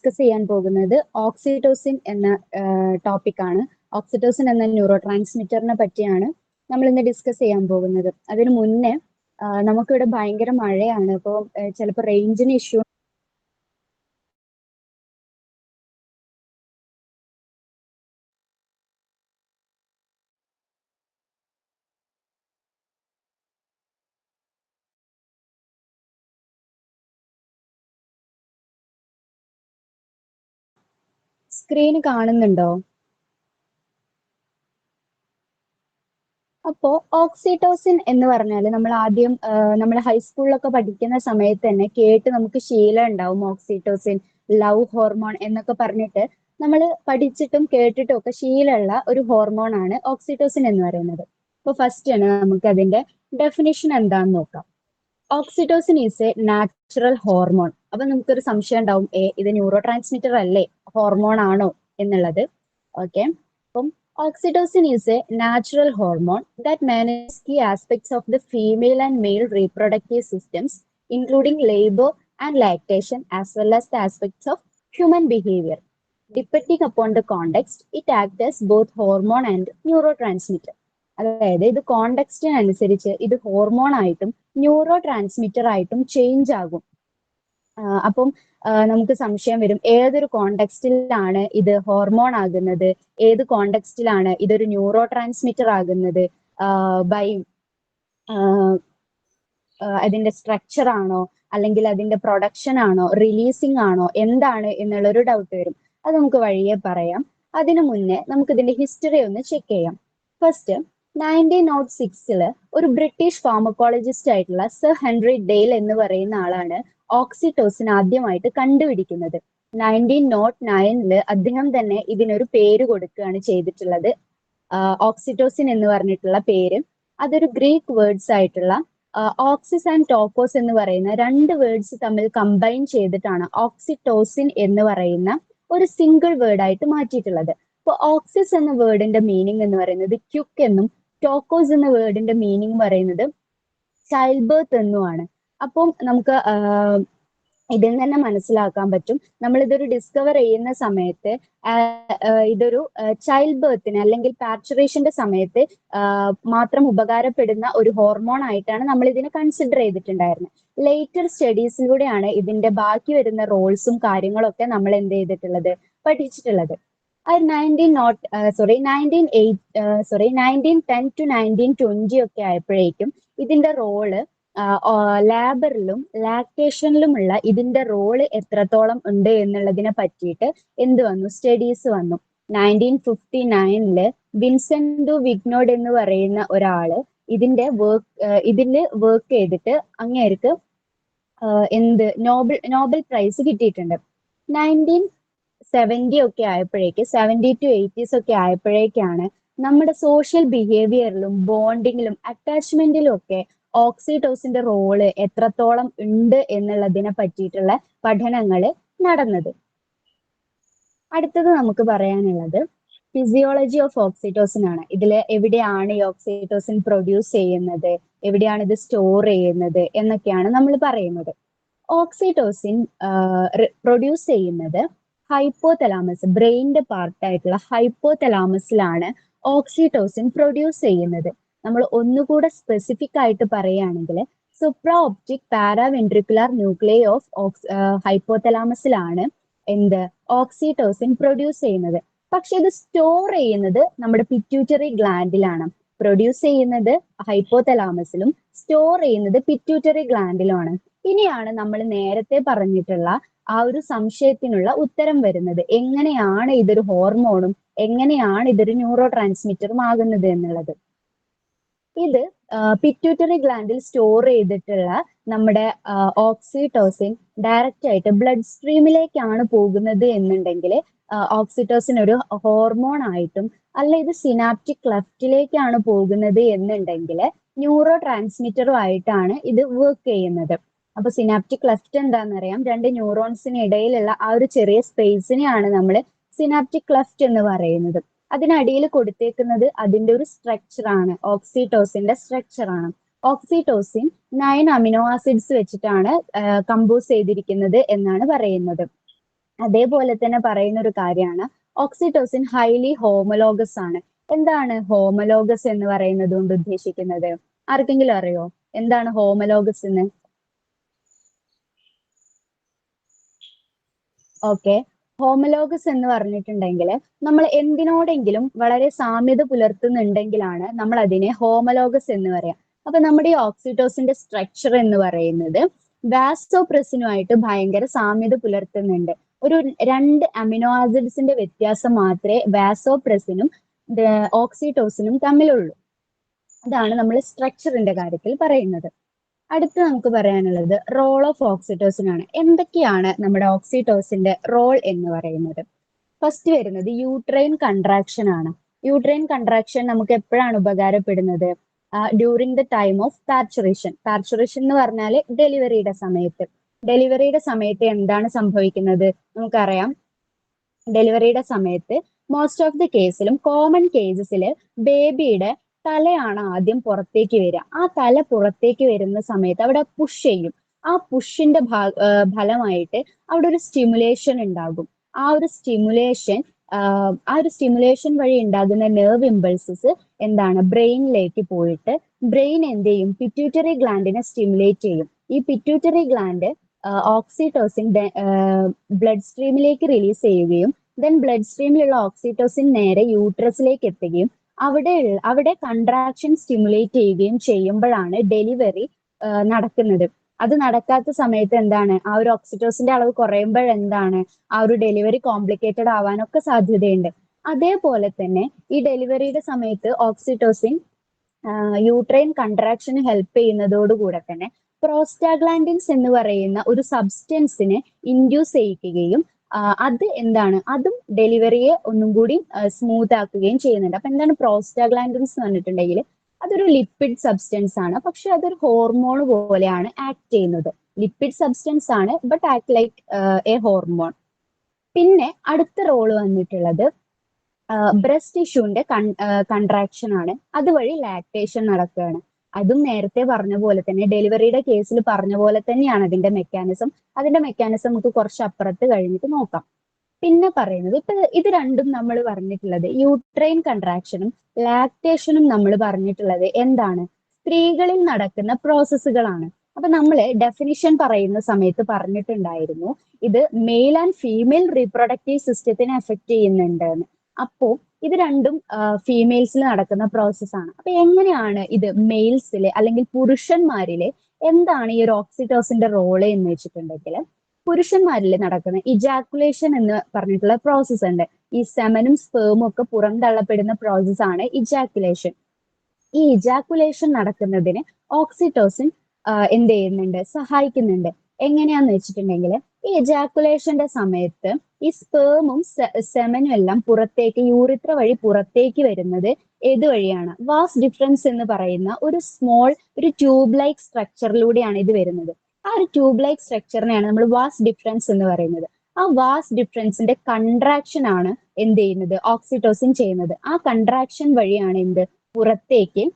Discuss ചെയ്യാൻ പോകുന്നത് oxytocin എന്ന ടോപ്പിക്കാണ്. ഓക്സിറ്റോസിൻ എന്ന ന്യൂറോ ട്രാൻസ്മിറ്ററിനെ പറ്റിയാണ് നമ്മൾ ഇന്ന് ഡിസ്കസ് ചെയ്യാൻ പോകുന്നത്. അതിനു മുന്നേ നമുക്കിവിടെ ഭയങ്കര മഴയാണ്. അപ്പോൾ ചിലപ്പോൾ റേഞ്ചിന് ഇഷ്യൂ സ്ക്രീന് കാണുന്നുണ്ടോ? അപ്പോ ഓക്സിറ്റോസിൻ എന്ന് പറഞ്ഞാൽ നമ്മൾ ആദ്യം നമ്മൾ ഹൈസ്കൂളിലൊക്കെ പഠിക്കുന്ന സമയത്ത് തന്നെ കേട്ട് നമുക്ക് ശീലം ഉണ്ടാവും. ഓക്സിറ്റോസിൻ, ലവ് ഹോർമോൺ എന്നൊക്കെ പറഞ്ഞിട്ട് നമ്മൾ പഠിച്ചിട്ടും കേട്ടിട്ടും ഒക്കെ ശീലമുള്ള ഒരു ഹോർമോൺ ആണ് ഓക്സിറ്റോസിൻ എന്ന് പറയുന്നത്. അപ്പൊ ഫസ്റ്റ് ആണ് നമുക്ക് അതിന്റെ ഡെഫിനിഷൻ എന്താന്ന് നോക്കാം. Oxytocin is A natural hormone. അപ്പൊ നമുക്കൊരു സംശയം ഉണ്ടാവും, ഇത് ന്യൂറോ ട്രാൻസ്മിറ്റർ അല്ലേ, ഹോർമോൺ ആണോ എന്നുള്ളത്. ഓക്കെ, അപ്പം oxytocin is a natural hormone that manages key aspects of the female and male reproductive systems, including labor and lactation, as well as the aspects of human behavior. Depending upon the context, it acts as both hormone and neurotransmitter. അതായത് ഇത് കോണ്ടെക്സ്റ്റിനനുസരിച്ച് ഇത് hormone ആയിട്ടും neuro transmitter ആയിട്ടും change ആകും. അപ്പം നമുക്ക് സംശയം വരും, ഏതൊരു കോണ്ടെക്സ്റ്റിലാണ് ഇത് ഹോർമോൺ ആകുന്നത്, ഏത് കോണ്ടെക്സ്റ്റിലാണ് ഇതൊരു ന്യൂറോ ട്രാൻസ്മിറ്റർ ആകുന്നത്, ബൈ അതിന്റെ സ്ട്രക്ചർ ആണോ, അല്ലെങ്കിൽ അതിന്റെ പ്രൊഡക്ഷൻ ആണോ, റിലീസിങ് ആണോ, എന്താണ് എന്നുള്ളൊരു ഡൗട്ട് വരും. അത് നമുക്ക് വഴിയെ പറയാം. അതിനു മുന്നേ നമുക്ക് ഇതിന്റെ ഹിസ്റ്ററി ഒന്ന് ചെക്ക് ചെയ്യാം. ഫസ്റ്റ് 1906 ഒരു ബ്രിട്ടീഷ് ഫാർമക്കോളജിസ്റ്റ് ആയിട്ടുള്ള സർ ഹെൻറി ഡെയിൽ എന്ന് പറയുന്ന ആളാണ് ഓക്സിറ്റോസിൻ ആദ്യമായിട്ട് കണ്ടുപിടിക്കുന്നത്. 1909 അദ്ദേഹം തന്നെ ഇതിനൊരു പേര് കൊടുക്കുകയാണ് ചെയ്തിട്ടുള്ളത്. ഓക്സിറ്റോസിൻ എന്ന് പറഞ്ഞിട്ടുള്ള പേര് അതൊരു ഗ്രീക്ക് വേർഡ്സ് ആയിട്ടുള്ള ഓക്സിസ് ആൻഡ് ടോക്കോസ് എന്ന് പറയുന്ന രണ്ട് വേർഡ്സ് തമ്മിൽ കമ്പൈൻ ചെയ്തിട്ടാണ് ഓക്സിറ്റോസിൻ എന്ന് പറയുന്ന ഒരു സിംഗിൾ വേർഡ് ആയിട്ട് മാറ്റിയിട്ടുള്ളത്. അപ്പൊ ഓക്സിസ് എന്ന വേർഡിന്റെ മീനിങ് എന്ന് പറയുന്നത് ക്യുക്ക് എന്നും ടോക്കോസ് എന്ന വേർഡിന്റെ മീനിങ് പറയുന്നത് ചൈൽഡ് ബർത്ത് എന്നുമാണ്. അപ്പം നമുക്ക് ഇതിൽ തന്നെ മനസ്സിലാക്കാൻ പറ്റും, നമ്മൾ ഇതൊരു ഡിസ്കവർ ചെയ്യുന്ന സമയത്ത് ഇതൊരു ചൈൽഡ് ബർത്തിന് അല്ലെങ്കിൽ പാർച്ചുറേഷന്റെ സമയത്ത് മാത്രം ഉപകാരപ്പെടുന്ന ഒരു ഹോർമോൺ ആയിട്ടാണ് നമ്മൾ ഇതിനെ കൺസിഡർ ചെയ്തിട്ടുണ്ടായിരുന്നത്. ലേറ്റർ സ്റ്റഡീസിലൂടെയാണ് ഇതിന്റെ ബാക്കി വരുന്ന റോൾസും കാര്യങ്ങളൊക്കെ നമ്മൾ എന്ത് ചെയ്തിട്ടുള്ളത്, പഠിച്ചിട്ടുള്ളത്. 1910 to 1920 ഒക്കെ ആയപ്പോഴേക്കും ഇതിന്റെ റോള് ലാബറിലും ലാക്ടേഷനിലുമുള്ള ഇതിന്റെ റോള് എത്രത്തോളം ഉണ്ട് എന്നുള്ളതിനെ പറ്റിയിട്ട് എന്ത് വന്നു, സ്റ്റഡീസ് വന്നു. 1959 വിൻസെന്റ് വിഗ്നോഡ് എന്ന് പറയുന്ന ഒരാള് ഇതിന്റെ വർക്ക് ചെയ്തിട്ട് അങ്ങേർക്ക് നോബൽ പ്രൈസ് കിട്ടിയിട്ടുണ്ട്. 1970 ഒക്കെ ആയപ്പോഴേക്ക് 70 to 80s ഒക്കെ ആയപ്പോഴേക്കാണ് നമ്മുടെ സോഷ്യൽ ബിഹേവിയറിലും ബോണ്ടിങ്ങിലും അറ്റാച്ച്മെന്റിലും ഒക്കെ ഓക്സിറ്റോസിന്റെ റോള് എത്രത്തോളം ഉണ്ട് എന്നുള്ളതിനെ പറ്റിയിട്ടുള്ള പഠനങ്ങൾ നടന്നത്. അടുത്തത് നമുക്ക് പറയാനുള്ളത് ഫിസിയോളജി ഓഫ് ഓക്സിറ്റോസിൻ ആണ്. ഇതിൽ എവിടെയാണ് ഈ ഓക്സിറ്റോസിൻ പ്രൊഡ്യൂസ് ചെയ്യുന്നത്, എവിടെയാണ് ഇത് സ്റ്റോർ ചെയ്യുന്നത് എന്നൊക്കെയാണ് നമ്മൾ പറയുന്നത്. ഓക്സിറ്റോസിൻ പ്രൊഡ്യൂസ് ചെയ്യുന്നത് ഹൈപ്പോതലാമസ്, ബ്രെയിനിന്റെ പാർട്ടായിട്ടുള്ള ഹൈപ്പോതലാമസിലാണ് ഓക്സിറ്റോസിൻ പ്രൊഡ്യൂസ് ചെയ്യുന്നത്. നമ്മൾ ഒന്നുകൂടെ സ്പെസിഫിക് ആയിട്ട് പറയുകയാണെങ്കിൽ സുപ്രാ ഒപ്റ്റിക് പാരാവെൻട്രിക്കുലാർ ന്യൂക്ലിയൈ ഓഫ് ഹൈപ്പോതലാമസിലാണ് എന്ത് ഓക്സിറ്റോസിൻ പ്രൊഡ്യൂസ് ചെയ്യുന്നത്. പക്ഷെ ഇത് സ്റ്റോർ ചെയ്യുന്നത് നമ്മുടെ പിറ്റ്യൂട്ടറി ഗ്ലാൻഡിലാണ്. പ്രൊഡ്യൂസ് ചെയ്യുന്നത് ഹൈപ്പോതലാമസിലും സ്റ്റോർ ചെയ്യുന്നത് പിറ്റ്യൂട്ടറി ഗ്ലാൻഡിലുമാണ്. ഇനിയാണ് നമ്മൾ നേരത്തെ പറഞ്ഞിട്ടുള്ള ആ ഒരു സംശയത്തിനുള്ള ഉത്തരം വരുന്നത്, എങ്ങനെയാണ് ഇതൊരു ഹോർമോണും എങ്ങനെയാണ് ഇതൊരു ന്യൂറോ ട്രാൻസ്മിറ്ററും ആകുന്നത് എന്നുള്ളത്. ഇത് പിറ്റ്യൂട്ടറി ഗ്ലാൻഡിൽ സ്റ്റോർ ചെയ്തിട്ടുള്ള നമ്മുടെ ഓക്സിറ്റോസിൻ ഡയറക്റ്റ് ആയിട്ട് ബ്ലഡ് സ്ട്രീമിലേക്കാണ് പോകുന്നത് എന്നുണ്ടെങ്കിൽ ഓക്സിറ്റോസിൻ ഒരു ഹോർമോൺ ആയിട്ടും, അല്ല ഇത് സിനാപ്റ്റിക് ക്ലെഫ്റ്റിലേക്കാണ് പോകുന്നത് എന്നുണ്ടെങ്കിൽ ന്യൂറോ ട്രാൻസ്മിറ്ററും ആയിട്ടാണ് ഇത് വർക്ക് ചെയ്യുന്നത്. അപ്പൊ സിനാപ്റ്റിക് ക്ലെഫ്റ്റ് എന്താണെന്നറിയാം, രണ്ട് ന്യൂറോൺസിന് ഇടയിലുള്ള ആ ഒരു ചെറിയ സ്പേസിനെയാണ് നമ്മൾ സിനാപ്റ്റിക് ക്ലെഫ്റ്റ് എന്ന് പറയുന്നത്. അതിനടിയിൽ കൊടുത്തേക്കുന്നത് അതിന്റെ ഒരു സ്ട്രക്ചർ ആണ്, ഓക്സിറ്റോസിന്റെ സ്ട്രക്ചർ ആണ്. ഓക്സിറ്റോസിൻ 9 അമിനോ ആസിഡ്സ് വെച്ചിട്ടാണ് കമ്പോസ് ചെയ്തിരിക്കുന്നത് എന്നാണ് പറയുന്നത്. അതേപോലെ തന്നെ പറയുന്ന ഒരു കാര്യമാണ് ഓക്സിറ്റോസിൻ ഹൈലി ഹോമലോഗസ് ആണ്. എന്താണ് ഹോമലോഗസ് എന്ന് പറയുന്നത് കൊണ്ട് ഉദ്ദേശിക്കുന്നത്? ആർക്കെങ്കിലും അറിയോ എന്താണ് ഹോമലോഗസ് എന്ന്? ഓക്കെ, ഹോമലോഗസ് എന്ന് പറഞ്ഞിട്ടുണ്ടെങ്കിൽ നമ്മൾ എന്തിനോടെങ്കിലും വളരെ സാമ്യത പുലർത്തുന്നുണ്ടെങ്കിലാണ് നമ്മൾ അതിനെ ഹോമലോഗസ് എന്ന് പറയാം. അപ്പൊ നമ്മുടെ ഈ ഓക്സിറ്റോസിന്റെ സ്ട്രക്ചർ എന്ന് പറയുന്നത് വാസോപ്രസിനുമായിട്ട് ഭയങ്കര സാമ്യത പുലർത്തുന്നുണ്ട്. ഒരു രണ്ട് അമിനോ ആസിഡ്സിന്റെ വ്യത്യാസം മാത്രമേ വാസോപ്രസിനും ഓക്സിറ്റോസിനും തമ്മിലുള്ളൂ. അതാണ് നമ്മൾ സ്ട്രക്ചറിന്റെ കാര്യത്തിൽ പറയുന്നത്. അടുത്ത് നമുക്ക് പറയാനുള്ളത് റോൾ ഓഫ് ഓക്സിറ്റോസിൻ ആണ്. എന്തൊക്കെയാണ് നമ്മുടെ ഓക്സിറ്റോസിന്റെ റോൾ എന്ന് പറയുന്നത്? ഫസ്റ്റ് വരുന്നത് യൂട്രൈൻ കൺട്രാക്ഷൻ ആണ്. യൂട്രൈൻ കൺട്രാക്ഷൻ നമുക്ക് എപ്പോഴാണ് ഉപകാരപ്പെടുന്നത്? During the time of parturition. Parturition എന്ന് പറഞ്ഞാൽ ഡെലിവറിയുടെ സമയത്ത്. ഡെലിവറിയുടെ സമയത്ത് എന്താണ് സംഭവിക്കുന്നത്? നമുക്കറിയാം, ഡെലിവറിയുടെ സമയത്ത് മോസ്റ്റ് ഓഫ് ദി കേസിലും കോമൺ കേസസിൽ ബേബിയുടെ തലയാണ് ആദ്യം പുറത്തേക്ക് വരിക. ആ തല പുറത്തേക്ക് വരുന്ന സമയത്ത് അവിടെ പുഷ് ചെയ്യും. ആ പുഷിന്റെ ഫലമായിട്ട് അവിടെ ഒരു സ്റ്റിമുലേഷൻ ഉണ്ടാകും. ആ ഒരു സ്റ്റിമുലേഷൻ വഴി ഉണ്ടാകുന്ന നെർവ് ഇമ്പൾസസ് എന്താണ് ബ്രെയിനിലേക്ക് പോയിട്ട് ബ്രെയിൻ എന്ത് ചെയ്യും? പിറ്റ്യൂട്ടറി ഗ്ലാൻഡിനെ സ്റ്റിമുലേറ്റ് ചെയ്യും. ഈ പിറ്റ്യൂട്ടറി ഗ്ലാൻഡ് ഓക്സിറ്റോസിൻ ബ്ലഡ് സ്ട്രീമിലേക്ക് റിലീസ് ചെയ്യുകയും ദെൻ ബ്ലഡ് സ്ട്രീമിലുള്ള ഓക്സിറ്റോസിൻ നേരെ യൂട്രസിലേക്ക് എത്തുകയും അവിടെ കൺട്രാക്ഷൻ സ്റ്റിമുലേറ്റ് ചെയ്യുകയും ചെയ്യുമ്പോഴാണ് ഡെലിവറി നടക്കുന്നത്. അത് നടക്കാത്ത സമയത്ത് എന്താണ് ആ ഒരു ഓക്സിറ്റോസിന്റെ അളവ് കുറയുമ്പോഴെന്താണ് ആ ഒരു ഡെലിവറി കോംപ്ലിക്കേറ്റഡ് ആവാനൊക്കെ സാധ്യതയുണ്ട്. അതേപോലെ തന്നെ ഈ ഡെലിവറിയുടെ സമയത്ത് ഓക്സിറ്റോസിൻ യൂട്രൈൻ കൺട്രാക്ഷന് ഹെൽപ്പ് ചെയ്യുന്നതോടുകൂടെ തന്നെ പ്രോസ്റ്റാഗ്ലാൻഡിൻസ് എന്ന് പറയുന്ന ഒരു സബ്സ്റ്റൻസിനെ ഇൻഡ്യൂസ് ചെയ്യിക്കുകയും അത് എന്താണ് അതും ഡെലിവറിയെ ഒന്നും കൂടി സ്മൂത്ത് ആക്കുകയും ചെയ്യുന്നുണ്ട്. അപ്പൊ എന്താണ് പ്രോസ്റ്റാഗ്ലാൻഡിൻസ് എന്ന് പറഞ്ഞിട്ടുണ്ടെങ്കിൽ അതൊരു ലിപ്പിഡ് സബ്സ്റ്റൻസ് ആണ്, പക്ഷെ അതൊരു ഹോർമോൺ പോലെയാണ് ആക്ട് ചെയ്യുന്നത്. ലിപ്പിഡ് സബ്സ്റ്റൻസ് ആണ് but act like A hormone. പിന്നെ അടുത്ത റോള് വന്നിട്ടുള്ളത് ബ്രസ്റ്റ് ടിഷ്യൂന്റെ കൺട്രാക്ഷൻ ആണ്. അതുവഴി ലാക്ടേഷൻ നടക്കുകയാണ്. അതും നേരത്തെ പറഞ്ഞ പോലെ തന്നെ ഡെലിവറിയുടെ കേസിൽ പറഞ്ഞ പോലെ തന്നെയാണ് അതിന്റെ മെക്കാനിസം. അതിന്റെ മെക്കാനിസം നമുക്ക് കുറച്ച് അപ്പുറത്ത് കഴിഞ്ഞിട്ട് നോക്കാം. പിന്നെ പറയുന്നത് ഇപ്പൊ ഇത് രണ്ടും നമ്മൾ പറഞ്ഞിട്ടുള്ളത് യൂട്രൈൻ കൺട്രാക്ഷനും ലാക്ടേഷനും നമ്മൾ പറഞ്ഞിട്ടുള്ളത് എന്താണ്? സ്ത്രീകളിൽ നടക്കുന്ന പ്രോസസ്സുകളാണ്. അപ്പൊ നമ്മൾ ഡെഫിനിഷൻ പറയുന്ന സമയത്ത് പറഞ്ഞിട്ടുണ്ടായിരുന്നു ഇത് മെയിൽ ആൻഡ് ഫീമെയിൽ റീപ്രൊഡക്റ്റീവ് സിസ്റ്റത്തിനെ എഫക്ട് ചെയ്യുന്നുണ്ട് എന്ന്. അപ്പോ ഇത് രണ്ടും ഫീമെയിൽസിൽ നടക്കുന്ന പ്രോസസ്സാണ്. അപ്പൊ എങ്ങനെയാണ് ഇത് മെയിൽസിലെ അല്ലെങ്കിൽ പുരുഷന്മാരിലെ എന്താണ് ഈ ഒരു ഓക്സിറ്റോസിന്റെ റോള് എന്ന് വെച്ചിട്ടുണ്ടെങ്കിൽ, പുരുഷന്മാരിൽ നടക്കുന്ന ഇജാക്കുലേഷൻ എന്ന് പറഞ്ഞിട്ടുള്ള പ്രോസസ് ഉണ്ട്. ഈ സെമനും സ്പേമും ഒക്കെ പുറന്തള്ളപ്പെടുന്ന പ്രോസസ് ആണ് ഇജാക്കുലേഷൻ. ഈ ഇജാക്കുലേഷൻ നടക്കുന്നതിന് ഓക്സിറ്റോസിൻ എന്ത് ചെയ്യുന്നുണ്ട്? സഹായിക്കുന്നുണ്ട്. എങ്ങനെയാന്ന് വെച്ചിട്ടുണ്ടെങ്കിൽ ഈ ഇജാക്കുലേഷന്റെ സമയത്ത് ഈ സ്പേമും സെമനും എല്ലാം പുറത്തേക്ക് യൂറിത്ര വഴി പുറത്തേക്ക് വരുന്നത് ഏത് വഴിയാണ്? വാസ് ഡിഫറൻസ് എന്ന് പറയുന്ന ഒരു ട്യൂബ് ലൈക്ക് സ്ട്രക്ചറിലൂടെയാണ് ഇത് വരുന്നത്. ആ ഒരു ട്യൂബ് ലൈക്ക് സ്ട്രക്ചറിനെയാണ് നമ്മൾ വാസ് ഡിഫറൻസ് എന്ന് പറയുന്നത്. ആ വാസ് ഡിഫറൻസിന്റെ കൺട്രാക്ഷൻ ആണ് എന്ത് ചെയ്യുന്നത്? ഓക്സിറ്റോസിൻ ചെയ്യുന്നത്. ആ കൺട്രാക്ഷൻ വഴിയാണ് എന്ത് പുറത്തേക്ക്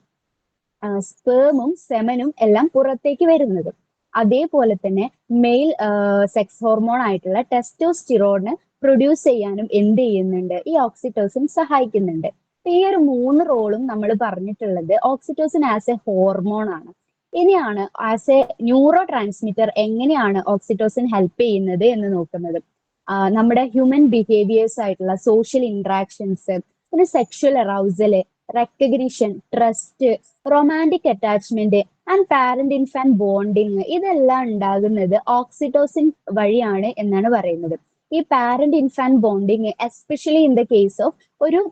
സ്പേമും സെമനും എല്ലാം പുറത്തേക്ക് വരുന്നത്. അതേപോലെ തന്നെ മെയിൽ സെക്സ് ഹോർമോൺ ആയിട്ടുള്ള ടെസ്റ്റോസ്റ്റിറോണിന് പ്രൊഡ്യൂസ് ചെയ്യാനും എന്ത് ചെയ്യുന്നുണ്ട്? ഈ ഓക്സിറ്റോസിൻ സഹായിക്കുന്നുണ്ട്. ഈ ഒരു 3 റോളും നമ്മൾ പറഞ്ഞിട്ടുള്ളത് ഓക്സിറ്റോസിൻ ആസ് എ ഹോർമോൺ ആണ്. ഇനിയാണ് ആസ് എ ന്യൂറോ ട്രാൻസ്മിറ്റർ എങ്ങനെയാണ് ഓക്സിറ്റോസിൻ ഹെൽപ്പ് ചെയ്യുന്നത് എന്ന് നോക്കുന്നത്. നമ്മുടെ ഹ്യൂമൻ ബിഹേവിയേഴ്സ് ആയിട്ടുള്ള സോഷ്യൽ ഇന്ററാക്ഷൻസ്, പിന്നെ sexual arousal, recognition, trust, romantic attachment and parent infant bonding ഇതെല്ലാം ഉണ്ടാകുന്നത് ഓക്സിറ്റോസിൻ വഴിയാണ് എന്നാണ് പറയുന്നത്. ഈ parent infant bonding especially in the case of ഒരു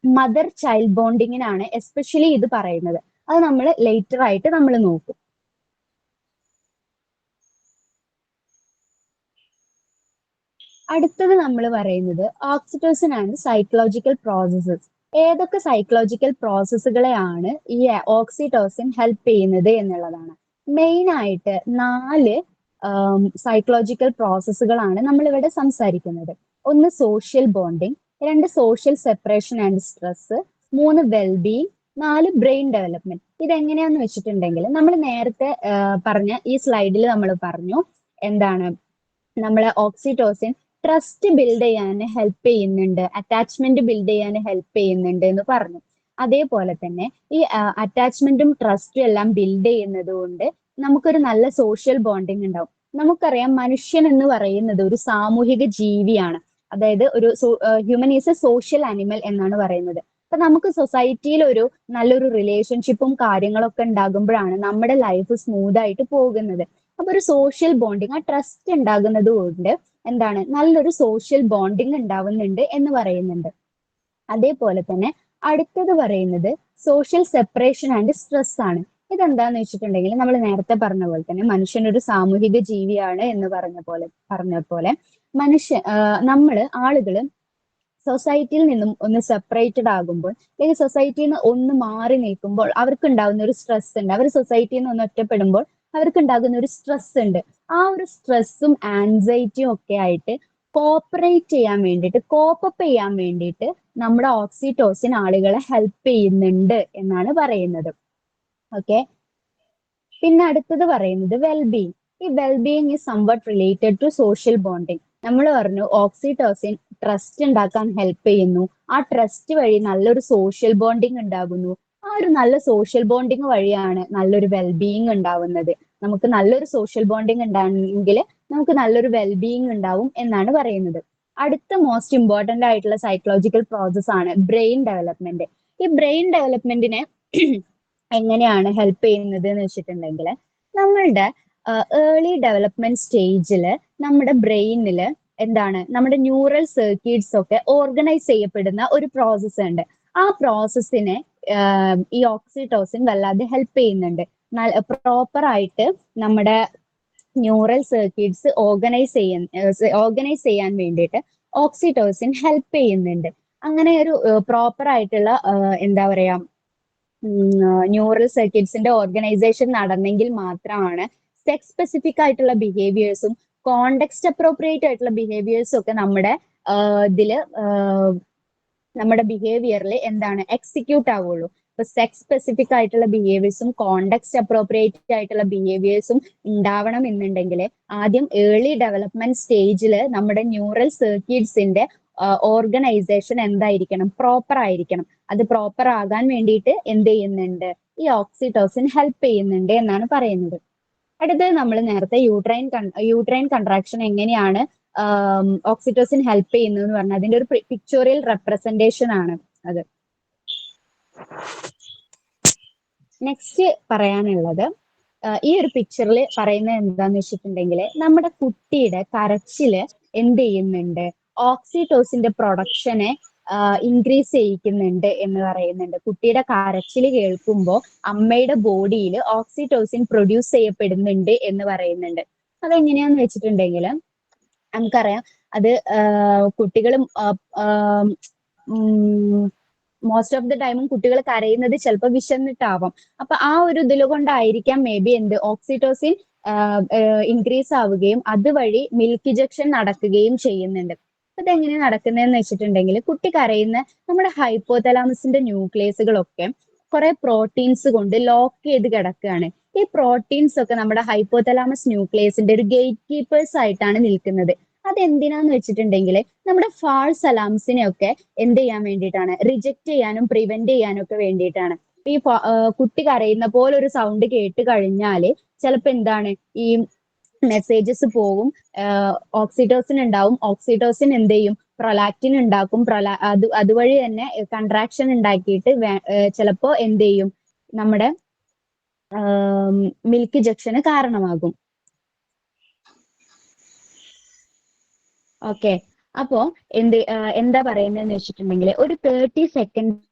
മദർ ചൈൽഡ് ബോണ്ടിങ്ങിനാണ് എസ്പെഷ്യലി ഇത് പറയുന്നത്. അത് നമ്മൾ ലേറ്റർ ആയിട്ട് നമ്മൾ നോക്കും. അടുത്തത് നമ്മൾ പറയുന്നത് ഓക്സിറ്റോസിൻ ആൻഡ് സൈക്കോളജിക്കൽ പ്രോസസ്സസ്. ഏതൊക്കെ സൈക്കോളജിക്കൽ പ്രോസസ്സുകളെയാണ് ഈ ഓക്സിറ്റോസിൻ ഹെൽപ്പ് ചെയ്യുന്നത് എന്നുള്ളതാണ്. മെയിൻ ആയിട്ട് 4 സൈക്കോളജിക്കൽ പ്രോസസ്സുകളാണ് നമ്മൾ ഇവിടെ സംസാരിക്കുന്നത്. ഒന്ന് social bonding, 2 social separation and stress, 3 wellbeing, 4 brain development. ഇതെങ്ങനെയാന്ന് വെച്ചിട്ടുണ്ടെങ്കിൽ നമ്മൾ നേരത്തെ പറഞ്ഞ ഈ സ്ലൈഡിൽ നമ്മൾ പറഞ്ഞു എന്താണ് നമ്മളെ ഓക്സിറ്റോസിൻ ട്രസ്റ്റ് ബിൽഡ് ചെയ്യാൻ ഹെൽപ്പ് ചെയ്യുന്നുണ്ട്, അറ്റാച്ച്മെന്റ് ബിൽഡ് ചെയ്യാൻ ഹെൽപ്പ് ചെയ്യുന്നുണ്ട് എന്ന് പറഞ്ഞു. അതേപോലെ തന്നെ ഈ അറ്റാച്ച്മെന്റും ട്രസ്റ്റും എല്ലാം ബിൽഡ് ചെയ്യുന്നത് കൊണ്ട് നമുക്കൊരു നല്ല സോഷ്യൽ ബോണ്ടിങ് ഉണ്ടാവും. നമുക്കറിയാം മനുഷ്യൻ എന്ന് പറയുന്നത് ഒരു സാമൂഹിക ജീവിയാണ്. അതായത് ഒരു human is A social animal എന്നാണ് പറയുന്നത്. അപ്പൊ നമുക്ക് സൊസൈറ്റിയിൽ ഒരു നല്ലൊരു റിലേഷൻഷിപ്പും കാര്യങ്ങളൊക്കെ ഉണ്ടാകുമ്പോഴാണ് നമ്മുടെ ലൈഫ് സ്മൂത്ത് ആയിട്ട് പോകുന്നത്. അപ്പൊ ഒരു സോഷ്യൽ ബോണ്ടിങ്, ആ ട്രസ്റ്റ് ഉണ്ടാകുന്നത് കൊണ്ട് എന്താണ് നല്ലൊരു സോഷ്യൽ ബോണ്ടിങ് ഉണ്ടാവുന്നുണ്ട് എന്ന് പറയുന്നുണ്ട്. അതേപോലെ തന്നെ അടുത്തത് പറയുന്നത് സോഷ്യൽ സെപ്പറേഷൻ ആൻഡ് സ്ട്രെസ് ആണ്. ഇതെന്താന്ന് വെച്ചിട്ടുണ്ടെങ്കിൽ നമ്മൾ നേരത്തെ പറഞ്ഞ പോലെ തന്നെ മനുഷ്യൻ ഒരു സാമൂഹിക ജീവിയാണ് എന്ന് പറഞ്ഞ പോലെ നമ്മള് ആളുകള് സൊസൈറ്റിയിൽ നിന്നും ഒന്ന് സെപ്പറേറ്റഡ് ആകുമ്പോൾ, അല്ലെങ്കിൽ സൊസൈറ്റിയിൽ നിന്ന് ഒന്ന് മാറി നിൽക്കുമ്പോൾ അവർക്ക് ഉണ്ടാകുന്ന ഒരു സ്ട്രെസ് ഉണ്ട്. അവർ സൊസൈറ്റിയിൽ നിന്ന് ഒന്ന് ഒറ്റപ്പെടുമ്പോൾ അവർക്ക് ഉണ്ടാകുന്ന ഒരു സ്ട്രെസ് ഉണ്ട്. ആ ഒരു സ്ട്രെസ്സും ആൻസൈറ്റിയും ഒക്കെ ആയിട്ട് കോപ്പറേറ്റ് ചെയ്യാൻ വേണ്ടിയിട്ട്, കോപ്പപ്പ് ചെയ്യാൻ വേണ്ടിയിട്ട് നമ്മുടെ ഓക്സിറ്റോസിൻ ആളുകളെ ഹെൽപ്പ് ചെയ്യുന്നുണ്ട് എന്നാണ് പറയുന്നത്. ഓക്കെ, പിന്നെ അടുത്തത് പറയുന്നത് വെൽബീയിങ്. ഈ wellbeing is somewhat related to social bonding. നമ്മൾ പറഞ്ഞു ഓക്സിറ്റോസിൻ ട്രസ്റ്റ് ഉണ്ടാക്കാൻ ഹെൽപ്പ് ചെയ്യുന്നു. ആ ട്രസ്റ്റ് വഴി നല്ലൊരു സോഷ്യൽ ബോണ്ടിങ് ഉണ്ടാകുന്നു. ആ ഒരു നല്ല സോഷ്യൽ ബോണ്ടിങ് വഴിയാണ് നല്ലൊരു വെൽബീയിങ് ഉണ്ടാവുന്നത്. നമുക്ക് നല്ലൊരു സോഷ്യൽ ബോണ്ടിങ് ഉണ്ടാണെങ്കിൽ നമുക്ക് നല്ലൊരു വെൽബീയിങ് ഉണ്ടാവും എന്നാണ് പറയുന്നത്. അടുത്ത മോസ്റ്റ് ഇമ്പോർട്ടന്റ് ആയിട്ടുള്ള സൈക്കോളജിക്കൽ പ്രോസസ് ആണ് ബ്രെയിൻ ഡെവലപ്മെന്റ്. ഈ ബ്രെയിൻ ഡെവലപ്മെന്റിനെ എങ്ങനെയാണ് ഹെൽപ്പ് ചെയ്യുന്നത് എന്ന് വെച്ചിട്ടുണ്ടെങ്കിൽ, നമ്മളുടെ ഏർലി ഡെവലപ്മെന്റ് സ്റ്റേജില് നമ്മുടെ ബ്രെയിനിൽ എന്താണ് നമ്മുടെ ന്യൂറൽ സർക്യൂട്ട്സ് ഒക്കെ ഓർഗനൈസ് ചെയ്യപ്പെടുന്ന ഒരു പ്രോസസ്സ് ഉണ്ട്. ആ പ്രോസസ്സിനെ ഈ ഓക്സിറ്റോസിൻ വല്ലാതെ ഹെൽപ്പ് ചെയ്യുന്നുണ്ട്. പ്രോപ്പർ ആയിട്ട് നമ്മുടെ ന്യൂറൽ സർക്യൂട്ട്സ് ഓർഗനൈസ് ചെയ്യാൻ വേണ്ടിയിട്ട് ഓക്സിറ്റോസിൻ ഹെൽപ്പ് ചെയ്യുന്നുണ്ട്. അങ്ങനെ ഒരു പ്രോപ്പർ ആയിട്ടുള്ള എന്താ പറയാ ന്യൂറൽ സർക്യൂട്ട്സിന്റെ ഓർഗനൈസേഷൻ നടന്നെങ്കിൽ മാത്രമാണ് സെക്സ് സ്പെസിഫിക് ആയിട്ടുള്ള ബിഹേവിയേഴ്സും കോണ്ടെക്സ്റ്റ് അപ്രോപ്രിയേറ്റ് ആയിട്ടുള്ള ബിഹേവിയേഴ്സും ഒക്കെ നമ്മുടെ ബിഹേവിയറിൽ എന്താണ് എക്സിക്യൂട്ട് ആവുള്ളൂ. ഇപ്പൊ സെക്സ് സ്പെസിഫിക് ആയിട്ടുള്ള ബിഹേവിയേഴ്സും കോണ്ടെക്സ്റ്റ് അപ്രോപ്രിയേറ്റ് ആയിട്ടുള്ള ബിഹേവിയേഴ്സും ഉണ്ടാവണം എന്നുണ്ടെങ്കിൽ ആദ്യം ഏർലി ഡെവലപ്മെന്റ് സ്റ്റേജിൽ നമ്മുടെ ന്യൂറൽ സർക്യൂട്ട്സിന്റെ ഓർഗനൈസേഷൻ എന്തായിരിക്കണം, പ്രോപ്പർ ആയിരിക്കണം. അത് പ്രോപ്പർ ആകാൻ വേണ്ടിയിട്ട് എന്ത് ചെയ്യുന്നുണ്ട്, ഈ ഓക്സിറ്റോസിൻ ഹെൽപ്പ് ചെയ്യുന്നുണ്ട് എന്നാണ് പറയുന്നത്. അടുത്തത് നമ്മൾ നേരത്തെ യൂട്രൈൻ കൺട്രാക്ഷൻ എങ്ങനെയാണ് ഓക്സിറ്റോസിൻ ഹെൽപ്പ് ചെയ്യുന്നത് എന്ന് പറഞ്ഞാൽ അതിന്റെ ഒരു പിക്ചോറിയൽ റെപ്രസെന്റേഷൻ ആണ് അത്. നെക്സ്റ്റ് പറയാനുള്ളത് ഈ ഒരു പിക്ചറിൽ പറയുന്നത് എന്താന്ന് വെച്ചിട്ടുണ്ടെങ്കിൽ നമ്മുടെ കുട്ടിയുടെ കരച്ചില് എന്ത് ചെയ്യുന്നുണ്ട്, ഓക്സിറ്റോസിന്റെ പ്രൊഡക്ഷനെ ഇൻക്രീസ് ചെയ്യിക്കുന്നുണ്ട് എന്ന് പറയുന്നുണ്ട്. കുട്ടിയുടെ കരച്ചിൽ കേൾക്കുമ്പോൾ അമ്മയുടെ ബോഡിയിൽ ഓക്സിറ്റോസിൻ പ്രൊഡ്യൂസ് ചെയ്യപ്പെടുന്നുണ്ട് എന്ന് പറയുന്നുണ്ട്. അതെങ്ങനെയാന്ന് വെച്ചിട്ടുണ്ടെങ്കിൽ നമുക്കറിയാം അത് കുട്ടികളും മോസ്റ്റ് ഓഫ് ദ ടൈമും കുട്ടികൾ കരയുന്നത് ചിലപ്പോൾ വിശന്നിട്ടാവാം. അപ്പൊ ആ ഒരു ഇതിൽ കൊണ്ടായിരിക്കാം മേ ബി ഓക്സിറ്റോസിൻ ഇൻക്രീസ് ആവുകയും അതുവഴി മിൽക്ക് ഇജക്ഷൻ നടക്കുകയും ചെയ്യുന്നുണ്ട്. അതെങ്ങനെ നടക്കുന്നതെന്ന് വെച്ചിട്ടുണ്ടെങ്കിൽ കുട്ടി കരയുന്ന നമ്മുടെ ഹൈപ്പോതലാമസിന്റെ ന്യൂക്ലിയസുകളൊക്കെ കുറെ പ്രോട്ടീൻസ് കൊണ്ട് ലോക്ക് ചെയ്ത് കിടക്കുകയാണ്. ഈ പ്രോട്ടീൻസ് ഒക്കെ നമ്മുടെ ഹൈപ്പോതലാമസ് ന്യൂക്ലിയസിന്റെ ഒരു ഗേറ്റ് കീപ്പേഴ്സ് ആയിട്ടാണ് നിൽക്കുന്നത്. അതെന്തിനാന്ന് വെച്ചിട്ടുണ്ടെങ്കിൽ നമ്മുടെ ഫാൾസ് അലാംസിനെ ഒക്കെ എന്ത് ചെയ്യാൻ വേണ്ടിയിട്ടാണ്, റിജക്ട് ചെയ്യാനും പ്രിവെന്റ് ചെയ്യാനും ഒക്കെ വേണ്ടിയിട്ടാണ്. ഈ കുട്ടി കരയുന്ന പോലെ ഒരു സൗണ്ട് കേട്ട് കഴിഞ്ഞാല് ചിലപ്പോ എന്താണ് ഈ മെസ്സേജസ് പോകും, ഓക്സിറ്റോസിൻ ഉണ്ടാവും. ഓക്സിറ്റോസിൻ എന്ത് ചെയ്യും, പ്രൊലാക്റ്റിൻ ഉണ്ടാക്കും. അതുവഴി തന്നെ കൺട്രാക്ഷൻ ഉണ്ടാക്കിയിട്ട് ചിലപ്പോ എന്ത് ചെയ്യും, നമ്മുടെ മിൽക്ക് ഇജക്ഷന് കാരണമാകും. ഓക്കെ, അപ്പോ എന്താ പറയുന്നതെന്ന് വെച്ചിട്ടുണ്ടെങ്കിൽ ഒരു 30 സെക്കൻഡ്സ്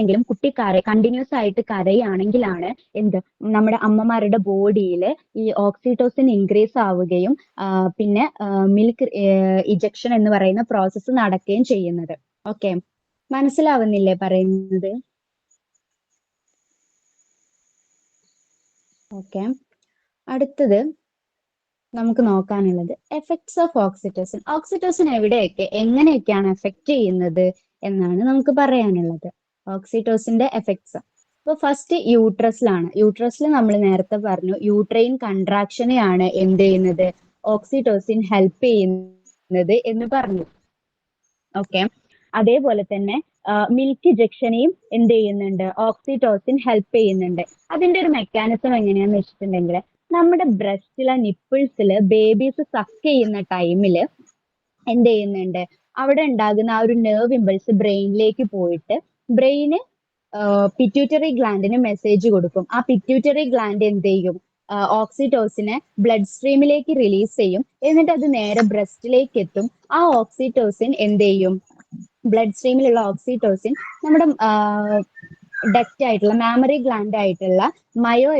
എങ്കിലും കുട്ടി കണ്ടിന്യൂസ് ആയിട്ട് കരയാണെങ്കിലാണ് നമ്മുടെ അമ്മമാരുടെ ബോഡിയിൽ ഈ ഓക്സിറ്റോസിൻ ഇൻക്രീസ് ആവുകയും പിന്നെ മിൽക്ക് ഇജക്ഷൻ എന്ന് പറയുന്ന പ്രോസസ്സ് നടക്കുകയും ചെയ്യുന്നത്. ഓക്കെ, മനസ്സിലാവുന്നില്ലേ പറയുന്നത്? ഓക്കെ, അടുത്തത് നമുക്ക് നോക്കാനുള്ളത് എഫക്ട്സ് ഓഫ് ഓക്സിറ്റോസിൻ. ഓക്സിറ്റോസിൻ എവിടെയൊക്കെ എങ്ങനെയൊക്കെയാണ് എഫക്ട് ചെയ്യുന്നത് എന്നാണ് നമുക്ക് പറയാനുള്ളത്. ഓക്സിറ്റോസിന്റെ എഫക്ട്സ്. അപ്പൊ ഫസ്റ്റ് യൂട്രസിലാണ്. യൂട്രസിൽ നമ്മൾ നേരത്തെ പറഞ്ഞു യൂട്രൈൻ കൺട്രാക്ഷനെയാണ് എന്ത് ചെയ്യുന്നത്, ഓക്സിറ്റോസിൻ ഹെൽപ്പ് ചെയ്യുന്നത് ചെയ്യുന്നത് എന്ന് പറഞ്ഞു. ഓക്കെ. അതേപോലെ തന്നെ മിൽക്ക് ഇജക്ഷനെയും എന്ത് ചെയ്യുന്നുണ്ട്, ഓക്സിറ്റോസിൻ ഹെൽപ്പ് ചെയ്യുന്നുണ്ട്. അതിന്റെ ഒരു മെക്കാനിസം എങ്ങനെയാന്ന് വെച്ചിട്ടുണ്ടെങ്കിൽ, നമ്മുടെ ബ്രസ്റ്റിലെ നിപ്പിൾസിൽ ബേബീസ് സക്ക് ചെയ്യുന്ന ടൈമില് എന്ത് ചെയ്യുന്നുണ്ട്, അവിടെ ഉണ്ടാകുന്ന ആ ഒരു നെർവ് ഇമ്പൾസ് ബ്രെയിനിലേക്ക് പോയിട്ട് ബ്രെയിന് പിറ്റ്യൂട്ടറി ഗ്ലാൻഡിന് മെസ്സേജ് കൊടുക്കും. ആ പിറ്റ്യൂട്ടറി ഗ്ലാൻഡ് എന്ത് ചെയ്യും, ഓക്സിറ്റോസിനെ ബ്ലഡ് സ്ട്രീമിലേക്ക് റിലീസ് ചെയ്യും. എന്നിട്ട് അത് നേരെ ബ്രസ്റ്റിലേക്ക് എത്തും. ആ ഓക്സിറ്റോസിൻ എന്ത് ചെയ്യും, ബ്ലഡ് സ്ട്രീമിലുള്ള ഓക്സിറ്റോസിൻ നമ്മുടെ ഡക്റ്റ് ആയിട്ടുള്ള മാമറി ഗ്ലാൻഡ് ആയിട്ടുള്ള മയോ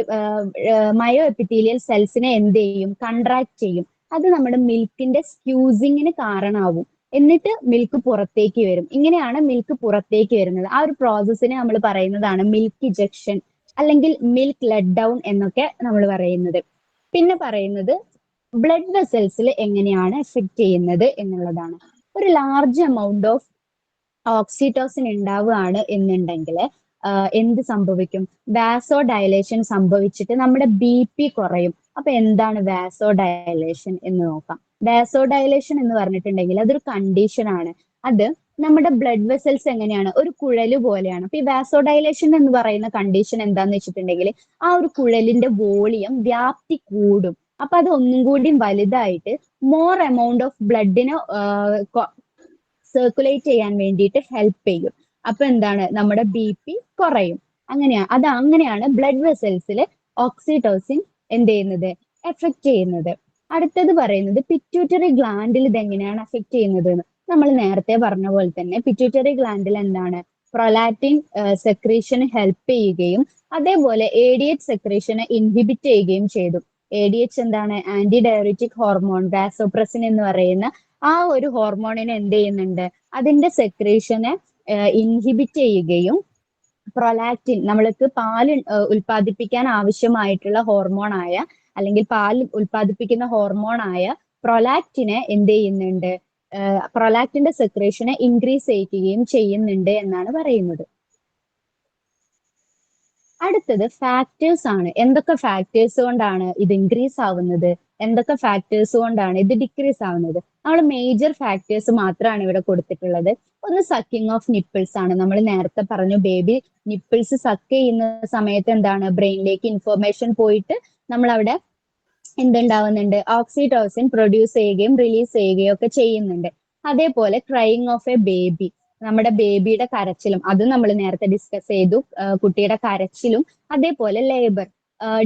മയോ എപ്പിത്തീലിയൽ സെൽസിനെ എന്ത് ചെയ്യും, കൺട്രാക്ട് ചെയ്യും. അത് നമ്മുടെ മിൽക്കിന്റെ സ്ക്യൂസിങ്ങിന് കാരണമാവും. എന്നിട്ട് മിൽക്ക് പുറത്തേക്ക് വരും. ഇങ്ങനെയാണ് മിൽക്ക് പുറത്തേക്ക് വരുന്നത്. ആ ഒരു പ്രോസസ്സിനെ നമ്മൾ പറയുന്നതാണ് മിൽക്ക് ഇജക്ഷൻ അല്ലെങ്കിൽ മിൽക്ക് ലെറ്റ് ഡൗൺ എന്നൊക്കെ നമ്മൾ പറയുന്നത്. പിന്നെ പറയുന്നത് ബ്ലഡ് വെസൽസിൽ എങ്ങനെയാണ് എഫക്ട് ചെയ്യുന്നത് എന്നുള്ളതാണ്. ഒരു ലാർജ് എമൗണ്ട് ഓഫ് ഓക്സിറ്റോസിൻ ഉണ്ടാവുകയാണ് എന്നുണ്ടെങ്കിൽ എന്ത് സംഭവിക്കും, വാസോ ഡയലേഷൻ സംഭവിച്ചിട്ട് നമ്മുടെ ബി പി കുറയും. അപ്പൊ എന്താണ് വാസോ ഡയലേഷൻ എന്ന് നോക്കാം. വാസോ ഡയലേഷൻ എന്ന് പറഞ്ഞിട്ടുണ്ടെങ്കിൽ അതൊരു കണ്ടീഷൻ ആണ്. അത് നമ്മുടെ ബ്ലഡ് വെസൽസ് എങ്ങനെയാണ്, ഒരു കുഴല് പോലെയാണ്. അപ്പൊ ഈ വാസോ ഡയലേഷൻ എന്ന് പറയുന്ന കണ്ടീഷൻ എന്താന്ന് വെച്ചിട്ടുണ്ടെങ്കിൽ, ആ ഒരു കുഴലിന്റെ വോളിയം വ്യാപ്തി കൂടും. അപ്പൊ അത് ഒന്നും കൂടി വലുതായിട്ട് മോർ എമൗണ്ട് ഓഫ് ബ്ലഡിന് സർക്കുലേറ്റ് ചെയ്യാൻ വേണ്ടിയിട്ട് ഹെൽപ്പ് ചെയ്യും. അപ്പൊ എന്താണ്, നമ്മുടെ ബി പി കുറയും. അങ്ങനെയാണ് ബ്ലഡ് വെസൽസിൽ ഓക്സിറ്റോസിൻ എന്ത് ചെയ്യുന്നത്, എഫക്ട് ചെയ്യുന്നത്. അടുത്തത് പറയുന്നത് പിറ്റ്യൂട്ടറി ഗ്ലാൻഡിൽ ഇത് എങ്ങനെയാണ് എഫക്ട് ചെയ്യുന്നത്. നമ്മൾ നേരത്തെ പറഞ്ഞ പോലെ തന്നെ പിറ്റ്യൂട്ടറി ഗ്ലാൻഡിൽ എന്താണ്, പ്രൊലാക്റ്റിൻ സെക്രീഷന് ഹെൽപ്പ് ചെയ്യുകയും അതേപോലെ എ ഡി എച്ച് സെക്രീഷനെ ഇൻഹിബിറ്റ് ചെയ്യുകയും ചെയ്തു. എ ഡി എച്ച് എന്താണ്, ആന്റി ഡയറിറ്റിക് ഹോർമോൺ, വാസോപ്രസിൻ എന്ന് പറയുന്ന ആ ഒരു ഹോർമോണിനെ എന്ത് ചെയ്യുന്നുണ്ട്, അതിന്റെ സെക്രീഷനെ ഇൻഹിബിറ്റ് ചെയ്യുകയും പ്രൊലാക്റ്റിൻ നമ്മൾക്ക് പാല് ഉൽപ്പാദിപ്പിക്കാൻ ആവശ്യമായിട്ടുള്ള ഹോർമോണായ അല്ലെങ്കിൽ പാൽ ഉൽപ്പാദിപ്പിക്കുന്ന ഹോർമോണായ പ്രൊലാക്റ്റിനെ എന്ത് ചെയ്യുന്നുണ്ട്, പ്രൊലാക്റ്റിന്റെ സെക്രീഷനെ ഇൻക്രീസ് ചെയ്യിക്കുകയും ചെയ്യുന്നുണ്ട് എന്നാണ് പറയുന്നത്. അടുത്തത് ഫാക്ടേഴ്സ് ആണ്. എന്തൊക്കെ ഫാക്ടേഴ്സ് കൊണ്ടാണ് ഇത് ഇൻക്രീസ് ആവുന്നത്, എന്തൊക്കെ ഫാക്ടേഴ്സ് കൊണ്ടാണ് ഇത് ഡിക്രീസ് ആവുന്നത്. നമ്മൾ മേജർ ഫാക്ടേഴ്സ് മാത്രമാണ് ഇവിടെ കൊടുത്തിട്ടുള്ളത്. ഒന്ന് സക്കിംഗ് ഓഫ് നിപ്പിൾസ് ആണ്. നമ്മൾ നേരത്തെ പറഞ്ഞു, ബേബി നിപ്പിൾസ് സക്ക് ചെയ്യുന്ന സമയത്ത് എന്താണ്, ബ്രെയിനിലേക്ക് ഇൻഫർമേഷൻ പോയിട്ട് നമ്മൾ അവിടെ എന്തുണ്ടാവുന്നുണ്ട്, ഓക്സിറ്റോസിൻ പ്രൊഡ്യൂസ് ചെയ്യുകയും റിലീസ് ചെയ്യുകയും ഒക്കെ ചെയ്യുന്നുണ്ട്. അതേപോലെ ക്രൈയിങ് ഓഫ് എ ബേബി, നമ്മുടെ ബേബിയുടെ കരച്ചിലും അത് നമ്മൾ നേരത്തെ ഡിസ്കസ് ചെയ്തു. കുട്ടിയുടെ കരച്ചിലും അതേപോലെ ലേബർ,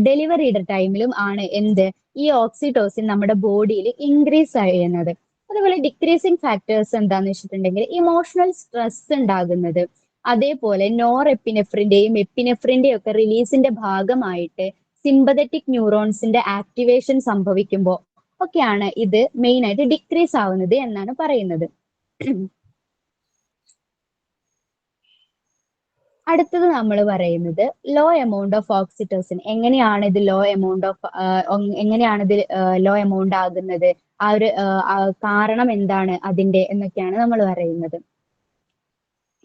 ഡെലിവറിയുടെ ടൈമിലും ആണ് എന്ത്, ഈ ഓക്സിറ്റോസിൻ നമ്മുടെ ബോഡിയിൽ ഇൻക്രീസ് ചെയ്യുന്നത്. അതുപോലെ ഡിക്രീസിങ് ഫാക്ടേഴ്സ് എന്താന്ന് വെച്ചിട്ടുണ്ടെങ്കിൽ ഇമോഷണൽ സ്ട്രെസ് ഉണ്ടാകുന്നത്, അതേപോലെ നോർ എപ്പിനെഫ്രിന്റെയും എപ്പിനെഫ്രിന്റെയും ഒക്കെ റിലീസിന്റെ ഭാഗമായിട്ട് സിമ്പതറ്റിക് ന്യൂറോൺസിന്റെ ആക്ടിവേഷൻ സംഭവിക്കുമ്പോൾ ഒക്കെയാണ് ഇത് മെയിൻ ആയിട്ട് ഡിക്രീസ് ആവുന്നത് എന്നാണ് പറയുന്നത്. അടുത്തത് നമ്മൾ പറയുന്നത് ലോ എമൗണ്ട് ഓഫ് ഓക്സിറ്റോസിൻ. എങ്ങനെയാണ് ഇത് ലോ എമൗണ്ട് ഓഫ് എങ്ങനെയാണ് ഇത് ലോ എമൗണ്ട് ആകുന്നത്, ആ ഒരു കാരണം എന്താണ് അതിന്റെ എന്നൊക്കെയാണ് നമ്മൾ പറയുന്നത്.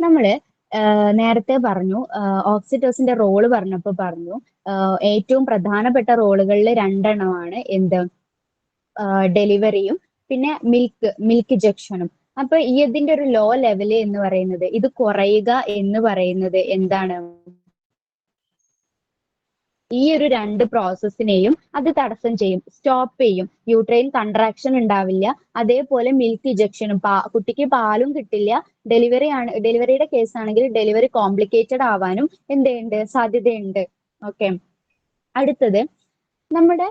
നമ്മള് നേരത്തെ പറഞ്ഞു, ഓക്സിറ്റോസിന്റെ റോള് പറഞ്ഞപ്പോൾ പറഞ്ഞു, ഏറ്റവും പ്രധാനപ്പെട്ട റോളുകളിൽ രണ്ടെണ്ണമാണ് എന്ത്, ഡെലിവറിയും പിന്നെ മിൽക്ക് ഇജക്ഷനും. അപ്പൊ ഈ ഇതിന്റെ ഒരു ലോ ലെവല് എന്ന് പറയുന്നത്, ഇത് കുറയുക എന്ന് പറയുന്നത് എന്താണ്, ഈ ഒരു രണ്ട് പ്രോസസ്സിനെയും അത് തടസ്സം ചെയ്യും, സ്റ്റോപ്പ് ചെയ്യും. യൂട്രൈൻ കൺട്രാക്ഷൻ ഉണ്ടാവില്ല. അതേപോലെ മിൽക്ക് ഇജക്ഷനും, കുട്ടിക്ക് പാലും കിട്ടില്ല. ഡെലിവറിയുടെ കേസ് ആണെങ്കിൽ ഡെലിവറി കോംപ്ലിക്കേറ്റഡ് ആവാനും എന്തുണ്ട്, സാധ്യതയുണ്ട്. ഓക്കെ. അടുത്തത് നമ്മുടെ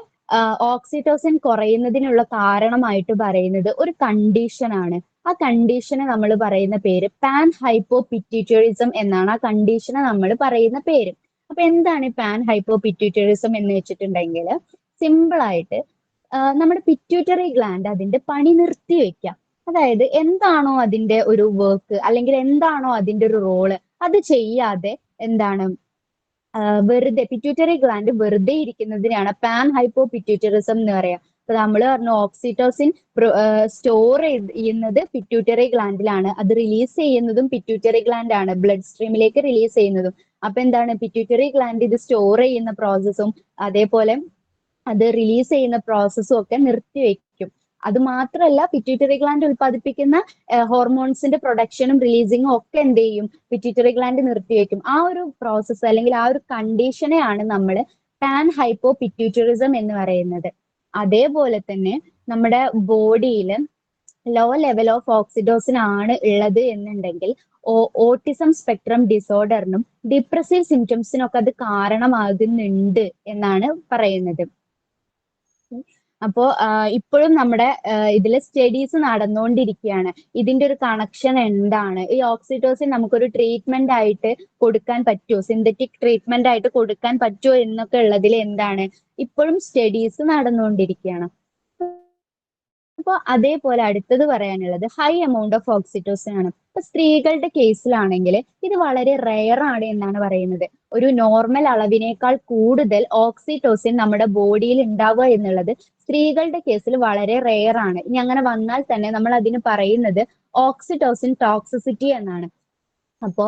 ഓക്സിറ്റോസിൻ കുറയുന്നതിനുള്ള കാരണമായിട്ട് പറയുന്നത് ഒരു കണ്ടീഷൻ ആണ്. ആ കണ്ടീഷനെ നമ്മൾ പറയുന്ന പേര് പാൻ ഹൈപ്പോ പിറ്റ്യൂട്ടറിസം എന്നാണ്. ആ കണ്ടീഷനെ നമ്മൾ പറയുന്ന പേര്. അപ്പൊ എന്താണ് പാൻ ഹൈപ്പോ പിറ്റ്യൂട്ടറിസം എന്ന് വെച്ചിട്ടുണ്ടെങ്കിൽ, സിമ്പിൾ ആയിട്ട് നമ്മുടെ പിറ്റ്യൂട്ടറി ഗ്ലാൻഡ് അതിന്റെ പണി നിർത്തി വെക്കാം. അതായത് എന്താണോ അതിന്റെ ഒരു വർക്ക് അല്ലെങ്കിൽ എന്താണോ അതിന്റെ ഒരു റോള്, അത് ചെയ്യാതെ എന്താണ്, വെറുതെ പിറ്റ്യൂട്ടറി ഗ്ലാൻഡ് വെറുതെ ഇരിക്കുന്നതിനാണ് പാൻ ഹൈപ്പോ പിറ്റ്യൂട്ടറിസം എന്ന് പറയാം. അപ്പൊ നമ്മൾ പറഞ്ഞു ഓക്സിറ്റോസിൻ സ്റ്റോർ ചെയ്യുന്നത് പിറ്റ്യൂട്ടറി ഗ്ലാൻഡിലാണ്, അത് റിലീസ് ചെയ്യുന്നതും പിറ്റ്യൂട്ടറി ഗ്ലാൻഡ് ആണ്, ബ്ലഡ് സ്ട്രീമിലേക്ക് റിലീസ് ചെയ്യുന്നതും. അപ്പൊ എന്താണ്, പിറ്റ്യൂട്ടറി ഗ്ലാൻഡ് ഇത് സ്റ്റോർ ചെയ്യുന്ന പ്രോസസ്സും അതേപോലെ അത് റിലീസ് ചെയ്യുന്ന പ്രോസസ്സും ഒക്കെ നിർത്തിവെക്കും. അത് മാത്രമല്ല പിറ്റ്യൂട്ടറി ഗ്ലാൻഡ് ഉൽപ്പാദിപ്പിക്കുന്ന ഹോർമോൺസിന്റെ പ്രൊഡക്ഷനും റിലീസിങ്ങും ഒക്കെ എന്ത് ചെയ്യും, പിറ്റ്യൂട്ടറി ഗ്ലാൻഡ് നിർത്തിവെക്കും. ആ ഒരു പ്രോസസ്സ് അല്ലെങ്കിൽ ആ ഒരു കണ്ടീഷനെയാണ് നമ്മൾ പാൻ ഹൈപ്പോ പിറ്റ്യൂട്ടറിസം എന്ന് പറയുന്നത്. അതേപോലെ തന്നെ നമ്മുടെ ബോഡിയിൽ ലോ ലെവൽ ഓഫ് ഓക്സിഡോസിൻ ആണ് ഉള്ളത് എന്നുണ്ടെങ്കിൽ ഓട്ടിസം സ്പെക്ട്രം ഡിസോർഡറിനും ഡിപ്രസീവ് സിംറ്റംസിനൊക്കെ അത് കാരണമാകുന്നുണ്ട് എന്നാണ് പറയുന്നത്. അപ്പോ ഇപ്പോഴും നമ്മുടെ ഇതിൽ സ്റ്റഡീസ് നടന്നുകൊണ്ടിരിക്കുകയാണ്. ഇതിന്റെ ഒരു കണക്ഷൻ എന്താണ്, ഈ ഓക്സിറ്റോസിൻ നമുക്കൊരു ട്രീറ്റ്മെന്റ് ആയിട്ട് കൊടുക്കാൻ പറ്റുമോ, സിന്തറ്റിക് ട്രീറ്റ്മെന്റ് ആയിട്ട് കൊടുക്കാൻ പറ്റുമോ എന്നൊക്കെ ഉള്ളതിൽ എന്താണ് ഇപ്പോഴും സ്റ്റഡീസ് നടന്നുകൊണ്ടിരിക്കുകയാണ്. അപ്പൊ അതേപോലെ അടുത്തത് പറയാനുള്ളത് ഹൈ എമൗണ്ട് ഓഫ് ഓക്സിറ്റോസിൻ ആണ്. ഇപ്പൊ സ്ത്രീകളുടെ കേസിലാണെങ്കിൽ ഇത് വളരെ റെയർ ആണ് എന്നാണ് പറയുന്നത്. ഒരു നോർമൽ അളവിനേക്കാൾ കൂടുതൽ ഓക്സിറ്റോസിൻ നമ്മുടെ ബോഡിയിൽ ഉണ്ടാവുക എന്നുള്ളത് സ്ത്രീകളുടെ കേസിൽ വളരെ റെയർ ആണ്. ഇനി അങ്ങനെ വന്നാൽ തന്നെ നമ്മൾ അതിന് പറയുന്നത് ഓക്സിറ്റോസിൻ ടോക്സിസിറ്റി എന്നാണ്. അപ്പോ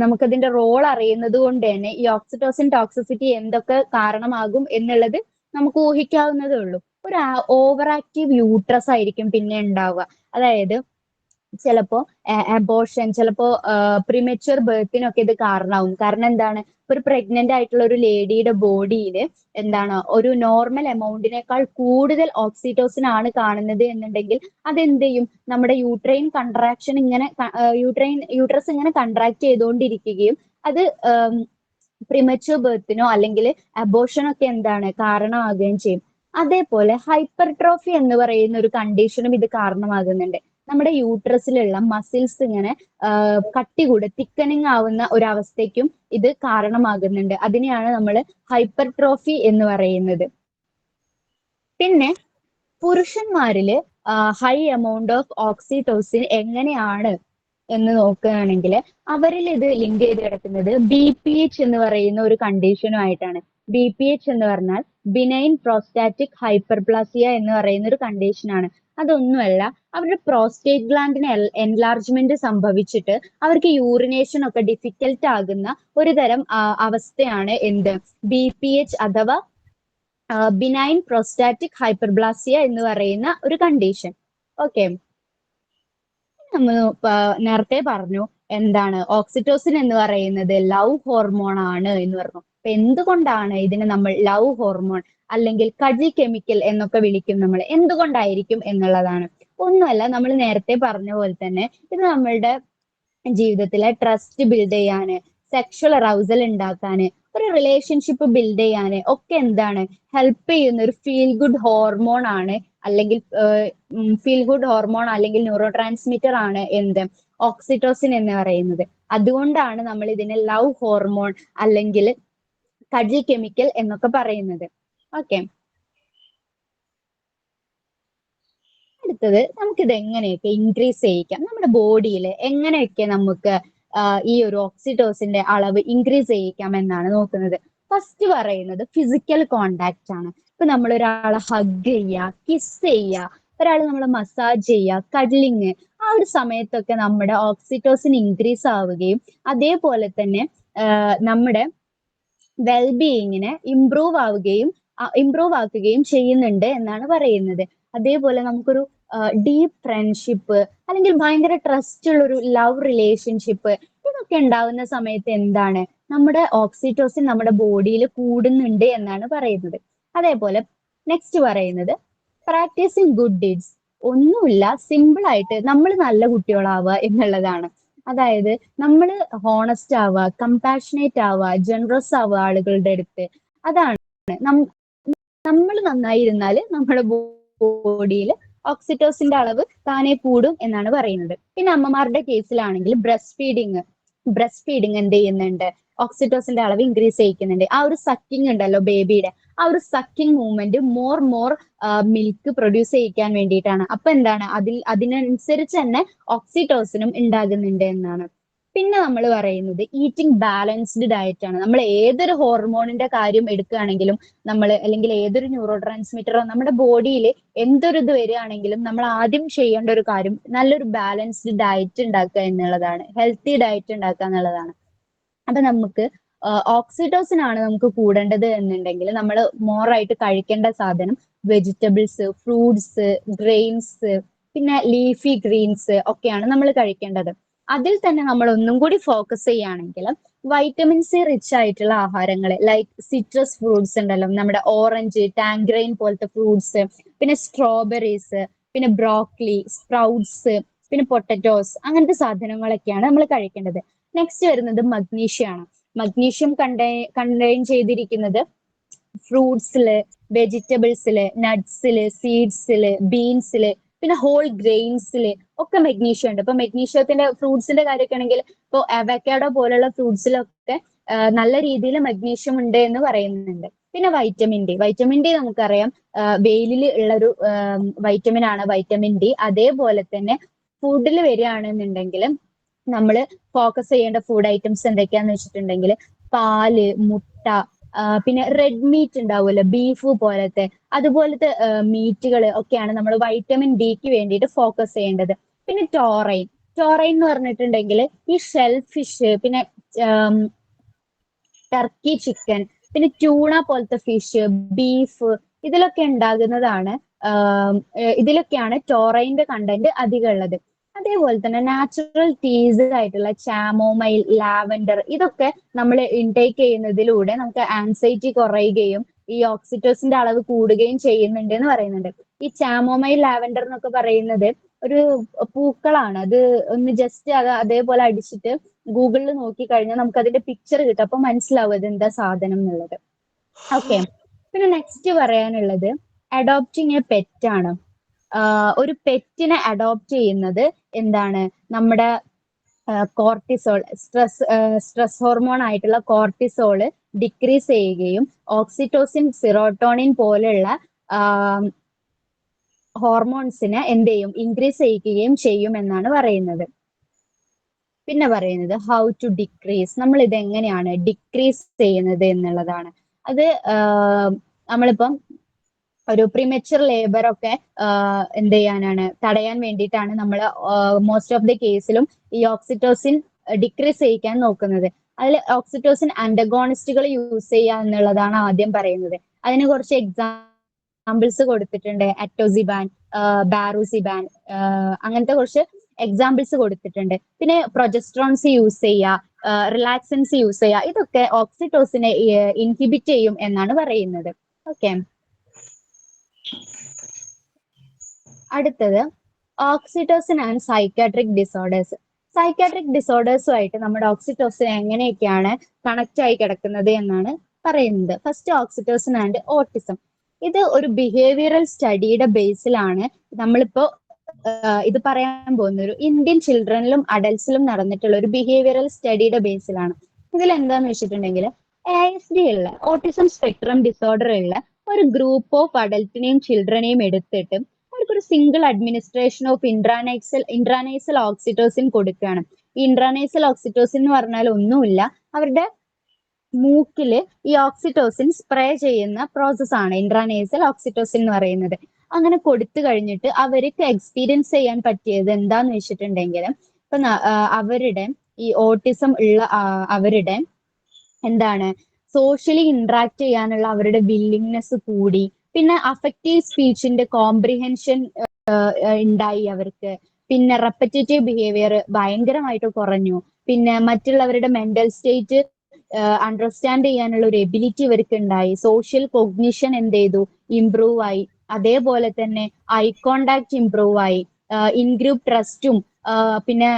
നമുക്കതിന്റെ റോൾ അറിയുന്നത് കൊണ്ട് തന്നെ ഈ ഓക്സിറ്റോസിൻ ടോക്സിസിറ്റി എന്തൊക്കെ കാരണമാകും എന്നുള്ളത് നമുക്ക് ഊഹിക്കാവുന്നതേ ഉള്ളൂ. ഒരു ഓവർ ആക്റ്റീവ് യൂട്രസ് ആയിരിക്കും പിന്നെ ഉണ്ടാവുക. അതായത് ചിലപ്പോ അബോർഷൻ, ചിലപ്പോ പ്രിമച്വർ ബർത്തിനൊക്കെ ഇത് കാരണമാവും. കാരണം എന്താണ്, ഒരു പ്രഗ്നന്റ് ആയിട്ടുള്ള ഒരു ലേഡിയുടെ ബോഡിയിൽ എന്താണ് ഒരു നോർമൽ എമൗണ്ടിനേക്കാൾ കൂടുതൽ ഓക്സിറ്റോസിൻ ആണ് കാണുന്നത് എന്നുണ്ടെങ്കിൽ അതെന്ത് ചെയ്യും, നമ്മുടെ യൂട്രൈൻ കൺട്രാക്ഷൻ ഇങ്ങനെ യൂട്രസ് ഇങ്ങനെ കൺട്രാക്ട് ചെയ്തുകൊണ്ടിരിക്കുകയും അത് പ്രിമച്വർ ബർത്തിനോ അല്ലെങ്കിൽ അബോർഷനോ ഒക്കെ എന്താണ് കാരണമാകുകയും ചെയ്യും. അതേപോലെ ഹൈപ്പർട്രോഫി എന്ന് പറയുന്ന ഒരു കണ്ടീഷനും ഇത് കാരണമാകുന്നുണ്ട്. നമ്മുടെ യൂട്രസിലുള്ള മസിൽസ് ഇങ്ങനെ കട്ടി കൂടെ തിക്കനിങ് ആവുന്ന ഒരവസ്ഥയ്ക്കും ഇത് കാരണമാകുന്നുണ്ട്. അതിനെയാണ് നമ്മൾ ഹൈപ്പർട്രോഫി എന്ന് പറയുന്നത്. പിന്നെ പുരുഷന്മാരില് ഹൈ എമൗണ്ട് ഓഫ് ഓക്സിറ്റോസിൻ എങ്ങനെയാണ് എന്ന് നോക്കുകയാണെങ്കിൽ അവരിൽ ഇത് ലിങ്ക് ചെയ്ത് കിടക്കുന്നത് BPH എന്ന് പറയുന്ന ഒരു കണ്ടീഷനുമായിട്ടാണ്. BPH എന്ന് പറഞ്ഞാൽ ബിനൈൻ പ്രോസ്റ്റാറ്റിക് ഹൈപ്പർപ്ലാസിയ എന്ന് പറയുന്ന ഒരു കണ്ടീഷനാണ്. അതൊന്നുമല്ല, അവരുടെ പ്രോസ്റ്റേറ്റ് ഗ്ലാൻഡിന് എൻലാർജ്മെന്റ് സംഭവിച്ചിട്ട് അവർക്ക് യൂറിനേഷൻ ഒക്കെ ഡിഫിക്കൽട്ട് ആകുന്ന ഒരു തരം അവസ്ഥയാണ് എന്ത്, BPH അഥവാ ബിനൈൻ പ്രോസ്റ്റാറ്റിക് ഹൈപ്പർപ്ലാസിയ എന്ന് പറയുന്ന ഒരു കണ്ടീഷൻ. ഓക്കെ, നമ്മൾ നേരത്തെ പറഞ്ഞു എന്താണ് ഓക്സിറ്റോസിൻ എന്ന് പറയുന്നത് ലവ് ഹോർമോൺ ആണ് എന്ന് പറഞ്ഞു. അപ്പൊ എന്തുകൊണ്ടാണ് ഇതിനെ നമ്മൾ ലവ് ഹോർമോൺ അല്ലെങ്കിൽ കഡി കെമിക്കൽ എന്നൊക്കെ വിളിക്കും നമ്മൾ, എന്തുകൊണ്ടായിരിക്കും എന്നുള്ളതാണ്. ഒന്നുമല്ല, നമ്മൾ നേരത്തെ പറഞ്ഞ പോലെ തന്നെ ഇത് നമ്മളുടെ ജീവിതത്തിലെ ട്രസ്റ്റ് ബിൽഡ് ചെയ്യാന്, സെക്ഷൽ അറൗസൽ ഉണ്ടാക്കാന്, ഒരു റിലേഷൻഷിപ്പ് ബിൽഡ് ചെയ്യാന് ഒക്കെ എന്താണ് ഹെൽപ്പ് ചെയ്യുന്ന ഒരു ഫീൽ ഗുഡ് ഹോർമോൺ ആണ്. അല്ലെങ്കിൽ ഫീൽ ഗുഡ് ഹോർമോൺ അല്ലെങ്കിൽ ന്യൂറോ ട്രാൻസ്മിറ്റർ ആണ് എന്ത്, ഓക്സിറ്റോസിൻ എന്ന് പറയുന്നത്. അതുകൊണ്ടാണ് നമ്മൾ ഇതിനെ ലവ് ഹോർമോൺ അല്ലെങ്കിൽ കഡി കെമിക്കൽ എന്നൊക്കെ പറയുന്നത്. ഓക്കെ, അടുത്തത് നമുക്കിത് എങ്ങനെയൊക്കെ ഇൻക്രീസ് ചെയ്യിക്കാം, നമ്മുടെ ബോഡിയിൽ എങ്ങനെയൊക്കെ നമുക്ക് ഈ ഒരു ഓക്സിറ്റോസിന്റെ അളവ് ഇൻക്രീസ് ചെയ്യിക്കാം എന്നാണ് നോക്കുന്നത്. ഫസ്റ്റ് പറയുന്നത് ഫിസിക്കൽ കോണ്ടാക്ട് ആണ്. ഇപ്പൊ നമ്മൾ ഒരാളെ ഹഗ് ചെയ്യുക, കിസ് ചെയ്യുക, ഒരാൾ നമ്മളെ മസാജ് ചെയ്യുക, കഡ്ലിങ്, ആ ഒരു സമയത്തൊക്കെ നമ്മുടെ ഓക്സിറ്റോസിൻ ഇൻക്രീസ് ആവുകയും അതേപോലെ തന്നെ നമ്മുടെ വെൽബീയിങ്ങിനെ ഇംപ്രൂവ് ആക്കുകയും ചെയ്യുന്നുണ്ട് എന്നാണ് പറയുന്നത്. അതേപോലെ നമുക്കൊരു ഡീപ്പ് ഫ്രണ്ട്ഷിപ്പ് അല്ലെങ്കിൽ ഭയങ്കര ട്രസ്റ്റ് ഉള്ള ഒരു ലവ് റിലേഷൻഷിപ്പ് ഇതൊക്കെ ഉണ്ടാവുന്ന സമയത്ത് എന്താണ് നമ്മുടെ ഓക്സിറ്റോസിൻ നമ്മുടെ ബോഡിയിൽ കൂടുന്നുണ്ട് എന്നാണ് പറയുന്നത്. അതേപോലെ നെക്സ്റ്റ് പറയുന്നത് പ്രാക്ടീസിങ് ഗുഡ് ഡീഡ്സ്. ഒന്നുമില്ല, സിമ്പിൾ ആയിട്ട് നമ്മൾ നല്ല കുട്ടികളാവുക എന്നുള്ളതാണ്. അതായത് നമ്മൾ ഹോണസ്റ്റ് ആവുക, കമ്പാഷനേറ്റ് ആവുക, ജനറസ് ആവുക ആളുകളുടെ അടുത്ത്. അതാണ് നമ്മൾ നന്നായി ഇരുന്നാൽ നമ്മുടെ ബോഡിയിൽ ഓക്സിറ്റോസിന്റെ അളവ് താനെ കൂടും എന്നാണ് പറയുന്നത്. പിന്നെ അമ്മമാരുടെ കേസിലാണെങ്കിൽ ബ്രസ്റ്റ് ഫീഡിങ് എന്ത് ചെയ്യുന്നുണ്ട്, ഓക്സിറ്റോസിന്റെ അളവ് ഇൻക്രീസ് ചെയ്യിക്കുന്നുണ്ട്. ആ ഒരു സക്കിങ് ഉണ്ടല്ലോ ബേബിയുടെ, ആ ഒരു sucking movement more milk produce ചെയ്യിക്കാൻ വേണ്ടിയിട്ടാണ്. അപ്പൊ എന്താണ് അതിനനുസരിച്ച് തന്നെ ഓക്സിറ്റോസിനും ഉണ്ടാകുന്നുണ്ട് എന്നാണ്. പിന്നെ നമ്മൾ പറയുന്നത് ഈറ്റിംഗ് ബാലൻസ്ഡ് ഡയറ്റ് ആണ്. നമ്മൾ ഏതൊരു ഹോർമോണിന്റെ കാര്യം എടുക്കുകയാണെങ്കിലും നമ്മൾ അല്ലെങ്കിൽ ഏതൊരു ന്യൂറോ ട്രാൻസ്മിറ്ററോ നമ്മുടെ ബോഡിയിൽ എന്തൊരു ഇത് വരികയാണെങ്കിലും നമ്മൾ ആദ്യം ചെയ്യേണ്ട ഒരു കാര്യം നല്ലൊരു ബാലൻസ്ഡ് ഡയറ്റ് ഉണ്ടാക്കുക എന്നുള്ളതാണ്, ഹെൽത്തി ഡയറ്റ് ഉണ്ടാക്കുക എന്നുള്ളതാണ്. അപ്പൊ നമുക്ക് ഓക്സിറ്റോസിൻ ആണ് നമുക്ക് കൂടേണ്ടത് എന്നുണ്ടെങ്കിൽ നമ്മൾ മോറായിട്ട് കഴിക്കേണ്ട സാധനം വെജിറ്റബിൾസ്, ഫ്രൂട്ട്സ്, ഗ്രെയിൻസ്, പിന്നെ ലീഫി ഗ്രീൻസ് ഒക്കെയാണ് നമ്മൾ കഴിക്കേണ്ടത്. അതിൽ തന്നെ നമ്മൾ ഒന്നും കൂടി ഫോക്കസ് ചെയ്യുകയാണെങ്കിൽ വൈറ്റമിൻ സി റിച്ച് ആയിട്ടുള്ള ആഹാരങ്ങൾ ലൈക്ക് സിട്രസ് ഫ്രൂട്ട്സ് ഉണ്ടല്ലോ, നമ്മുടെ ഓറഞ്ച്, ടാങ്ക്രൈൻ പോലത്തെ ഫ്രൂട്ട്സ്, പിന്നെ സ്ട്രോബെറീസ്, പിന്നെ ബ്രോക്കലി, സ്പ്രൗട്ട്സ്, പിന്നെ പൊട്ടറ്റോസ്, അങ്ങനത്തെ സാധനങ്ങളൊക്കെയാണ് നമ്മൾ കഴിക്കേണ്ടത്. നെക്സ്റ്റ് വരുന്നത് മഗ്നീഷ്യം ആണ്. മഗ്നീഷ്യം കണ്ടെയ്ൻ ചെയ്തിരിക്കുന്നത് ഫ്രൂട്ട്സില്, വെജിറ്റബിൾസില്, നട്ട്സില്, സീഡ്സില്, ബീൻസില്, പിന്നെ ഹോൾ ഗ്രെയിൻസില് ഒക്കെ മെഗ്നീഷ്യം ഉണ്ട്. ഇപ്പൊ മെഗ്നീഷ്യത്തിന്റെ ഫ്രൂട്ട്സിന്റെ കാര്യമൊക്കെ ആണെങ്കിൽ ഇപ്പൊ അവക്കാഡോ പോലുള്ള ഫ്രൂട്ട്സിലൊക്കെ നല്ല രീതിയിൽ മഗ്നീഷ്യം ഉണ്ട് എന്ന് പറയുന്നുണ്ട്. പിന്നെ വൈറ്റമിൻ ഡി. വൈറ്റമിൻ ഡി നമുക്കറിയാം വെയിലിൽ ഉള്ള ഒരു വൈറ്റമിൻ ആണ് വൈറ്റമിൻ ഡി. അതേപോലെ തന്നെ ഫുഡിൽ വരികയാണെന്നുണ്ടെങ്കിൽ നമ്മൾ ഫോക്കസ് ചെയ്യേണ്ട ഫുഡ് ഐറ്റംസ് എന്തൊക്കെയാന്ന് വെച്ചിട്ടുണ്ടെങ്കിൽ പാല്, മുട്ട, പിന്നെ റെഡ് മീറ്റ് ഉണ്ടാവുമല്ലോ, ബീഫ് പോലത്തെ അതുപോലത്തെ മീറ്റുകൾ ഒക്കെയാണ് നമ്മൾ വൈറ്റമിൻ ഡിക്ക് വേണ്ടിയിട്ട് ഫോക്കസ് ചെയ്യേണ്ടത്. പിന്നെ ടോറൈൻ. ടോറൈൻ എന്ന് പറഞ്ഞിട്ടുണ്ടെങ്കിൽ ഈ ഷെൽ ഫിഷ്, പിന്നെ ടർക്കി ചിക്കൻ, പിന്നെ ട്യൂണ പോലത്തെ ഫിഷ്, ബീഫ്, ഇതിലൊക്കെ ഉണ്ടാകുന്നതാണ് ഇതിലൊക്കെയാണ് ടോറൈന്റെ കണ്ടന്റ് അധികം ഉള്ളത്. അതേപോലെ തന്നെ നാച്ചുറൽ ടീസ് ആയിട്ടുള്ള ചാമോമൈൽ, ലാവൻഡർ, ഇതൊക്കെ നമ്മൾ ഇൻടേക്ക് ചെയ്യുന്നതിലൂടെ നമുക്ക് ആൻസൈറ്റി കുറയുകയും ഈ ഓക്സിറ്റോസിന്റെ അളവ് കൂടുകയും ചെയ്യുന്നുണ്ട് എന്ന് പറയുന്നുണ്ട്. ഈ ചാമോമൈൽ, ലാവൻഡർ എന്നൊക്കെ പറയുന്നത് ഒരു പൂക്കളാണ്. അത് ഒന്ന് ജസ്റ്റ് അത് അതേപോലെ അടിച്ചിട്ട് ഗൂഗിളിൽ നോക്കി കഴിഞ്ഞാൽ നമുക്ക് അതിന്റെ പിക്ചർ കിട്ടും. അപ്പൊ മനസ്സിലാവും അത് എന്താ സാധനം എന്നുള്ളത്. ഓക്കെ. പിന്നെ നെക്സ്റ്റ് പറയാനുള്ളത് അഡോപ്റ്റിങ് എ പെറ്റ് ആണ്. ഒരു പെറ്റിനെ അഡോപ്റ്റ് ചെയ്യുന്നത് എന്താണ്, നമ്മുടെ കോർട്ടിസോൾ, സ്ട്രെസ് ഹോർമോൺ ആയിട്ടുള്ള കോർട്ടിസോള് ഡിക്രീസ് ചെയ്യുകയും ഓക്സിറ്റോസിൻ, സിറോട്ടോണിൻ പോലെയുള്ള ഹോർമോൺസിനെ എന്ത് ചെയ്യും, ഇൻക്രീസ് ചെയ്യിക്കുകയും ചെയ്യും എന്നാണ് പറയുന്നത്. പിന്നെ പറയുന്നത് ഹൗ ടു ഡിക്രീസ്, നമ്മൾ ഇത് എങ്ങനെയാണ് ഡിക്രീസ് ചെയ്യുന്നത് എന്നുള്ളതാണ്. അത് നമ്മളിപ്പം ഒരു പ്രിമച്വർ ലേബർ ഒക്കെ എന്ത് ചെയ്യാനാണ്, തടയാൻ വേണ്ടിയിട്ടാണ് നമ്മൾ മോസ്റ്റ് ഓഫ് ദി കേസിലും ഈ ഓക്സിറ്റോസിൻ ഡിക്രീസ് ചെയ്യിക്കാൻ നോക്കുന്നത്. അതിൽ ഓക്സിറ്റോസിൻ ആന്റഗോണിസ്റ്റുകൾ യൂസ് ചെയ്യുക എന്നുള്ളതാണ് ആദ്യം പറയുന്നത്. അതിന് കുറച്ച് എക്സാമ്പിൾസ് കൊടുത്തിട്ടുണ്ട്. അറ്റോസിബാൻ, ബാറൂസിബാൻ, അങ്ങനത്തെ കുറച്ച് എക്സാമ്പിൾസ് കൊടുത്തിട്ടുണ്ട്. പിന്നെ പ്രൊജസ്ട്രോൺസ് യൂസ് ചെയ്യുക, റിലാക്സൻസ് യൂസ് ചെയ്യുക, ഇതൊക്കെ ഓക്സിറ്റോസിനെ ഇൻഹിബിറ്റ് ചെയ്യും എന്നാണ് പറയുന്നത്. ഓക്കെ. അടുത്തത് oxytocin and psychiatric disorders. Psychiatric ഡിസോർഡേഴ്സുമായിട്ട് നമ്മുടെ ഓക്സിറ്റോസിൻ എങ്ങനെയൊക്കെയാണ് കണക്ട് ആയി കിടക്കുന്നത് എന്നാണ് പറയുന്നത്. First oxytocin and autism. ഇത് ഒരു ബിഹേവിയറൽ സ്റ്റഡിയുടെ ബേസിലാണ് നമ്മളിപ്പോ ഇത് പറയാൻ പോകുന്ന ഒരു ഇന്ത്യൻ ചിൽഡ്രനിലും അഡൽട്സിലും നടന്നിട്ടുള്ള ഒരു ബിഹേവിയറൽ സ്റ്റഡിയുടെ ബേസിലാണ്. ഇതിൽ എന്താന്ന് വെച്ചിട്ടുണ്ടെങ്കിൽ ASD ഉള്ള ഓട്ടിസം സ്പെക്ട്രം ഡിസോർഡർ ഉള്ള ഒരു ഗ്രൂപ്പ് ഓഫ് അഡൽട്ടിനെയും ചിൽഡ്രനെയും എടുത്തിട്ട് അവർക്കൊരു single administration of intranasal oxytocin കൊടുക്കുകയാണ്. ഈ ഇൻട്രാനേസൽ ഓക്സിറ്റോസിൻ എന്ന് പറഞ്ഞാൽ ഒന്നുമില്ല, അവരുടെ മൂക്കില് ഈ ഓക്സിറ്റോസിൻ സ്പ്രേ ചെയ്യുന്ന പ്രോസസ് ആണ് ഇൻട്രാനേസൽ ഓക്സിറ്റോസിൻ എന്ന് പറയുന്നത്. അങ്ങനെ കൊടുത്തു കഴിഞ്ഞിട്ട് അവർക്ക് എക്സ്പീരിയൻസ് ചെയ്യാൻ പറ്റിയത് എന്താന്ന് വെച്ചിട്ടുണ്ടെങ്കിൽ ഇപ്പൊ അവരുടെ ഈ ഓട്ടിസം ഉള്ള അവരുടെ എന്താണ് സോഷ്യലി ഇന്ററാക്ട് ചെയ്യാനുള്ള അവരുടെ വില്ലിങ്നെസ് കൂടി. പിന്നെ അഫക്റ്റീവ് സ്പീച്ചിന്റെ കോംപ്രിഹെൻഷൻ ഉണ്ടായി അവർക്ക്. പിന്നെ റെപ്പറ്റേറ്റീവ് ബിഹേവിയർ ഭയങ്കരമായിട്ട് കുറഞ്ഞു. പിന്നെ മറ്റുള്ളവരുടെ മെന്റൽ സ്റ്റേറ്റ് അണ്ടർസ്റ്റാൻഡ് ചെയ്യാനുള്ള ഒരു എബിലിറ്റി ഇവർക്ക് ഉണ്ടായി. സോഷ്യൽ കൊഗ്നിഷൻ എന്ത് ചെയ്തു, ഇംപ്രൂവ് ആയി. അതേപോലെ തന്നെ ഐ കോണ്ടാക്ട് ഇംപ്രൂവ് ആയി. ഇൻ ഗ്രൂപ്പ് ട്രസ്റ്റും പിന്നെ